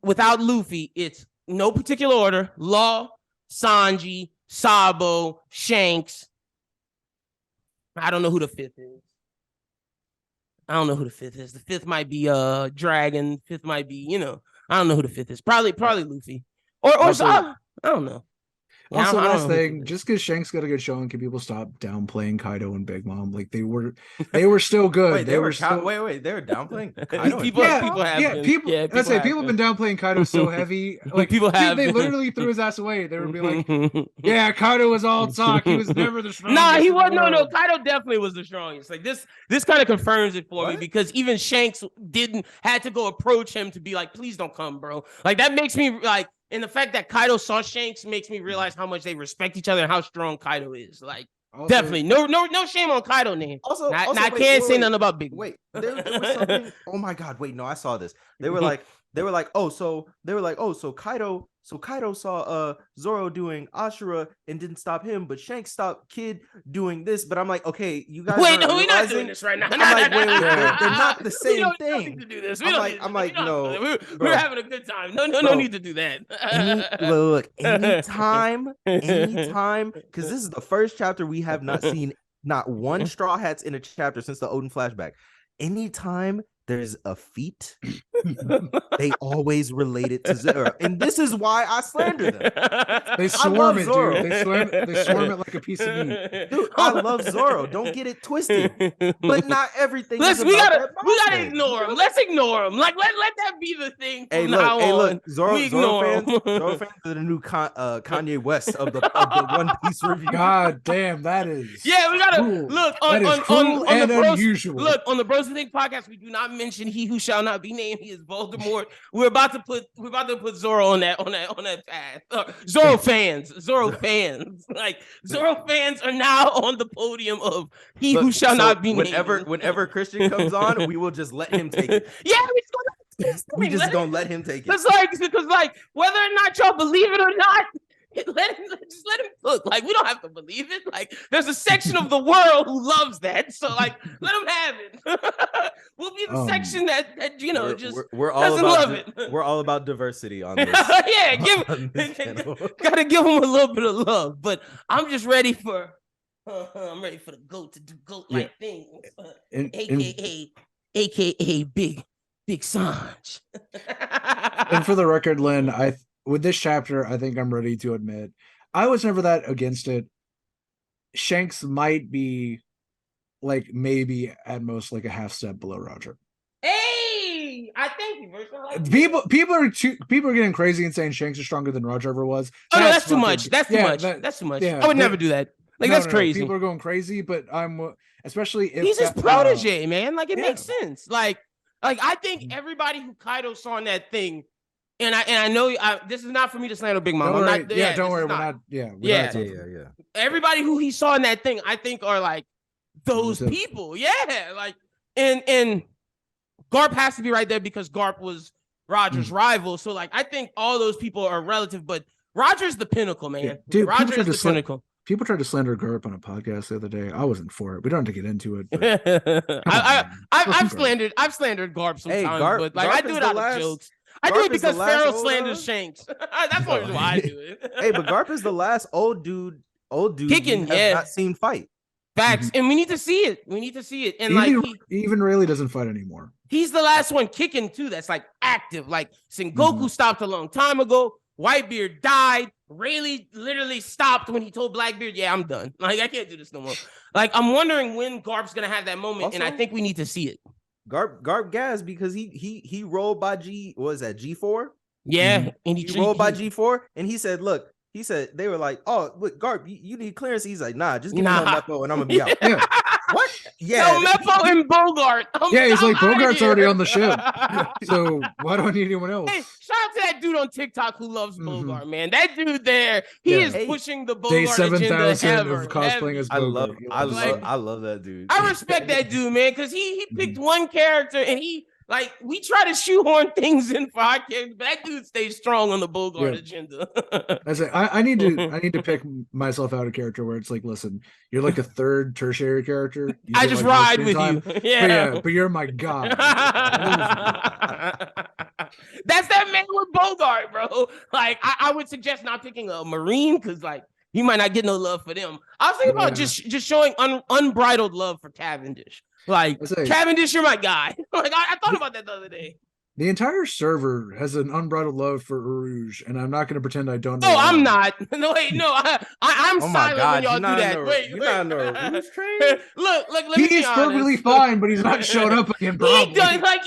Without Luffy, it's no particular order. Law, Sanji, Sabo, Shanks. I don't know who the 5th is. I don't know who the 5th is. The 5th might be Dragon. 5th might be, I don't know who the 5th is. Probably Luffy. Or also, I don't know. Yeah, also, last thing, just because Shanks got a good showing, can people stop downplaying Kaido and Big Mom? Like they were still good. Wait, they were downplaying Kaido. People have been downplaying Kaido so heavy. Like they literally threw his ass away. They would be like, "Yeah, Kaido was all talk. He was never the strongest." Nah, he was no. Kaido definitely was the strongest. Like this kind of confirms it for me because even Shanks had to go approach him to be like, "Please don't come, bro." Like that makes me like. And the fact that Kaido saw Shanks makes me realize how much they respect each other and how strong Kaido is. Like, definitely. No shame on Kaido, name. I can't say nothing about Big. Wait, there was something. Oh my God. Wait, no, I saw this. They were like, so Kaido saw Zoro doing Ashura and didn't stop him, but Shanks stopped Kid doing this. But I'm like, okay, you guys. Wait, no, we're not doing this right now. I'm like, wait, they're not the same thing. We don't need to do this. I'm like, no. We're having a good time. No need to do that. Anytime, because this is the first chapter we have not seen not one Straw Hats in a chapter since the Odin flashback. Anytime there's a feat, they always relate it to Zoro, and this is why I slander them. They swarm it, Zoro. Dude. They swarm it like a piece of meat. Dude, I love Zoro. Don't get it twisted. But not everything. Listen, we gotta ignore him. Let's ignore him. Like let that be the thing. Hey, look, Zoro fans are the new Kanye West of the One Piece review. God damn, that is. Yeah, we gotta cruel. look on the unusual. Look on the BrosWhoThink podcast. We do not mention he who shall not be named. He is Voldemort. We're about to put Zoro on that path. Zoro fans. Like Zoro fans are now on the podium of he who shall not be named. Whenever Christian comes on, we will just let him take it. Yeah, we just gonna let him take it. Because whether or not y'all believe it or not, let him look. Like we don't have to believe it. Like there's a section of the world who loves that. So like let him have it. We'll be the section that we're all doesn't love it. We're all about diversity on this. Yeah, gotta give him a little bit of love. But I'm just ready for I'm ready for the goat to do goat like things. AKA Big Sanj. And for the record, Lynn, with this chapter, I think I'm ready to admit I was never that against it. Shanks might be like maybe at most like a half step below Roger. Hey, I thank you, Versen. People are getting crazy and saying Shanks is stronger than Roger ever was. Oh no, that's too much. That's too much. That's too much. I would never do that. Like that's crazy. People are going crazy, but I'm especially if he's his protege, man. Like it makes sense. Like I think everybody who Kaido saw in that thing. And I know this is not for me to slander Big Mom. Don't worry. We're not. Yeah. Everybody who he saw in that thing, I think, are like those people. Yeah, like and Garp has to be right there because Garp was Roger's rival. So like, I think all those people are relative, but Roger's the pinnacle, man. Dude, Roger is the pinnacle. People tried to slander Garp on a podcast the other day. I wasn't for it. We don't have to get into it. I've slandered Garp sometimes, but like I do it out of jokes. I do it because Pharaoh slanders Shanks. That's why I do it. Hey, but Garp is the last old dude kicking. Not seen fight. Facts, and we need to see it. And he even really doesn't fight anymore. He's the last one kicking too. That's like active. Like Sengoku stopped a long time ago. Whitebeard died. Rayleigh literally stopped when he told Blackbeard, "Yeah, I'm done. Like I can't do this no more." Like I'm wondering when Garp's gonna have that moment, also, and I think we need to see it. Garp gas because he rolled by G4? Yeah, and he rolled by G4, and he said, "Look." He said they were like, "Oh, look, Garp, you need clearance." He's like, "Nah, just give me no Nepo and I'm gonna be out." Yeah. What? No, Meppo and Bogart. He's like, Bogart's already on the ship. So why do I need anyone else? Hey, shout out to that dude on TikTok who loves Bogart, man. That dude there, he is pushing the Bogart Day 7,000 agenda of cosplaying as Bogart. I love that dude. I respect that dude, man, because he picked one character and we try to shoehorn things in for our characters, but that dude stays strong on the Bogart agenda. I need to pick myself out a character where it's like, listen, you're like a third tertiary character. I just ride with you. But you're my god. That's that man with Bogart, bro. Like, I would suggest not picking a Marine because, like, you might not get no love for them. I was thinking about just showing unbridled love for Cavendish. Like, Cavendish, you're my guy. Like, I thought about that the other day. The entire server has an unbridled love for Rouge, and I'm not going to pretend I don't know. No, I'm not. No, wait, no. I'm silent when y'all do that. Wait, you're not in the Rouge train? Look, let me be honest. perfectly fine, but he's not showing up again, bro. He does, like,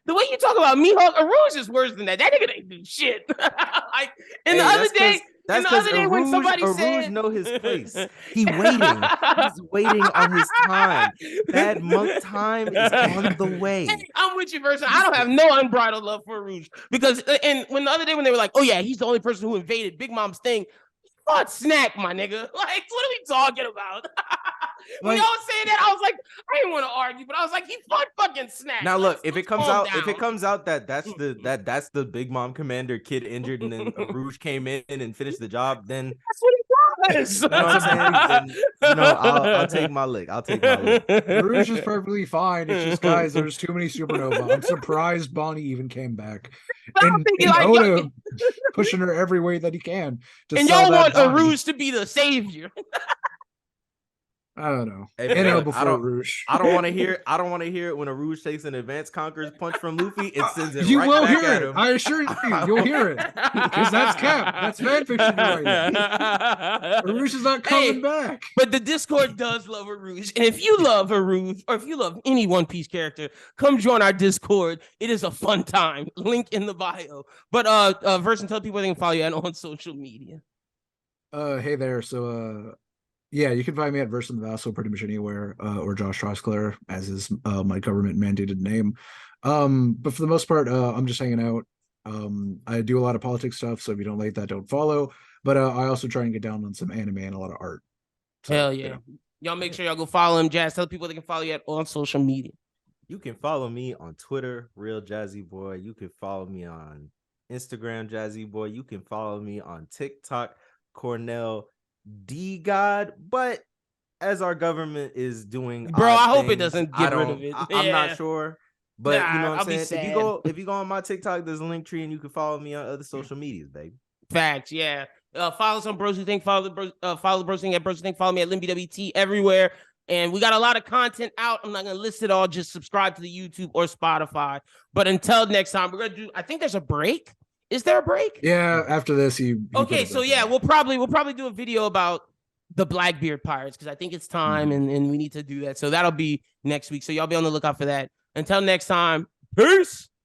the way you talk about Mihawk, Rouge is worse than that. That nigga ain't do shit. Like, the other day... That's because when somebody said know his place. He's waiting on his time. Bad monk time is on the way. Hey, I'm with you, Versen. I don't have no unbridled love for Rouge because, and when the other day when they were like, "Oh yeah, he's the only person who invaded Big Mom's thing," fought Snack, my nigga. Like, what are we talking about? When y'all saying that, I was like, I didn't want to argue, but I was like, he fought fucking Snack. Now look, if it comes out that that's the Big Mom commander kid injured, and then Rouge came in and finished the job, then that's what he was. You know what I'm saying? Then, I'll take my lick. Rouge is perfectly fine. It's just, guys, there's too many supernova. I'm surprised Bonnie even came back. And Oda pushing her every way that he can. And y'all want a Rouge to be the savior. I don't know. Hey, before Rouge. I don't want to hear it when a Rouge takes an advanced conqueror's punch from Luffy. It sends it you right will back hear at it. him. I assure you, you'll hear it. Because that's Cap. That's fanfiction right now. Rouge is not coming back. But the Discord does love a Rouge. And if you love a Rouge, or if you love any One Piece character, come join our Discord. It is a fun time. Link in the bio. But Versen, tell people they can follow you on social media. Hey there. So yeah, you can find me at Versen the Vassal pretty much anywhere, or Josh Trosclair, as is my government mandated name. But for the most part, I'm just hanging out. I do a lot of politics stuff, so if you don't like that, don't follow. But I also try and get down on some anime and a lot of art. So, hell yeah. Y'all make sure y'all go follow him, Jazz. Tell people they can follow you on social media. You can follow me on Twitter, Real Jazzy Boy. You can follow me on Instagram, Jazzy Boy. You can follow me on TikTok, CornellD.God. But as our government is doing, bro, I hope it doesn't get rid of it. I'm not sure. But you know what I'm saying? If you go on my TikTok, there's a link tree, and you can follow me on other social medias, baby. Facts, yeah. Follow us on BrosWhoThink. Follow BrosWhoThink at BrosWhoThink. Follow me at LimbWT everywhere. And we got a lot of content out. I'm not gonna list it all. Just subscribe to the YouTube or Spotify. But until next time, we're gonna do. I think there's a break. Is there a break? Yeah. After this, okay. So yeah, we'll probably do a video about the Blackbeard Pirates because I think it's time and we need to do that. So that'll be next week. So y'all be on the lookout for that. Until next time, peace.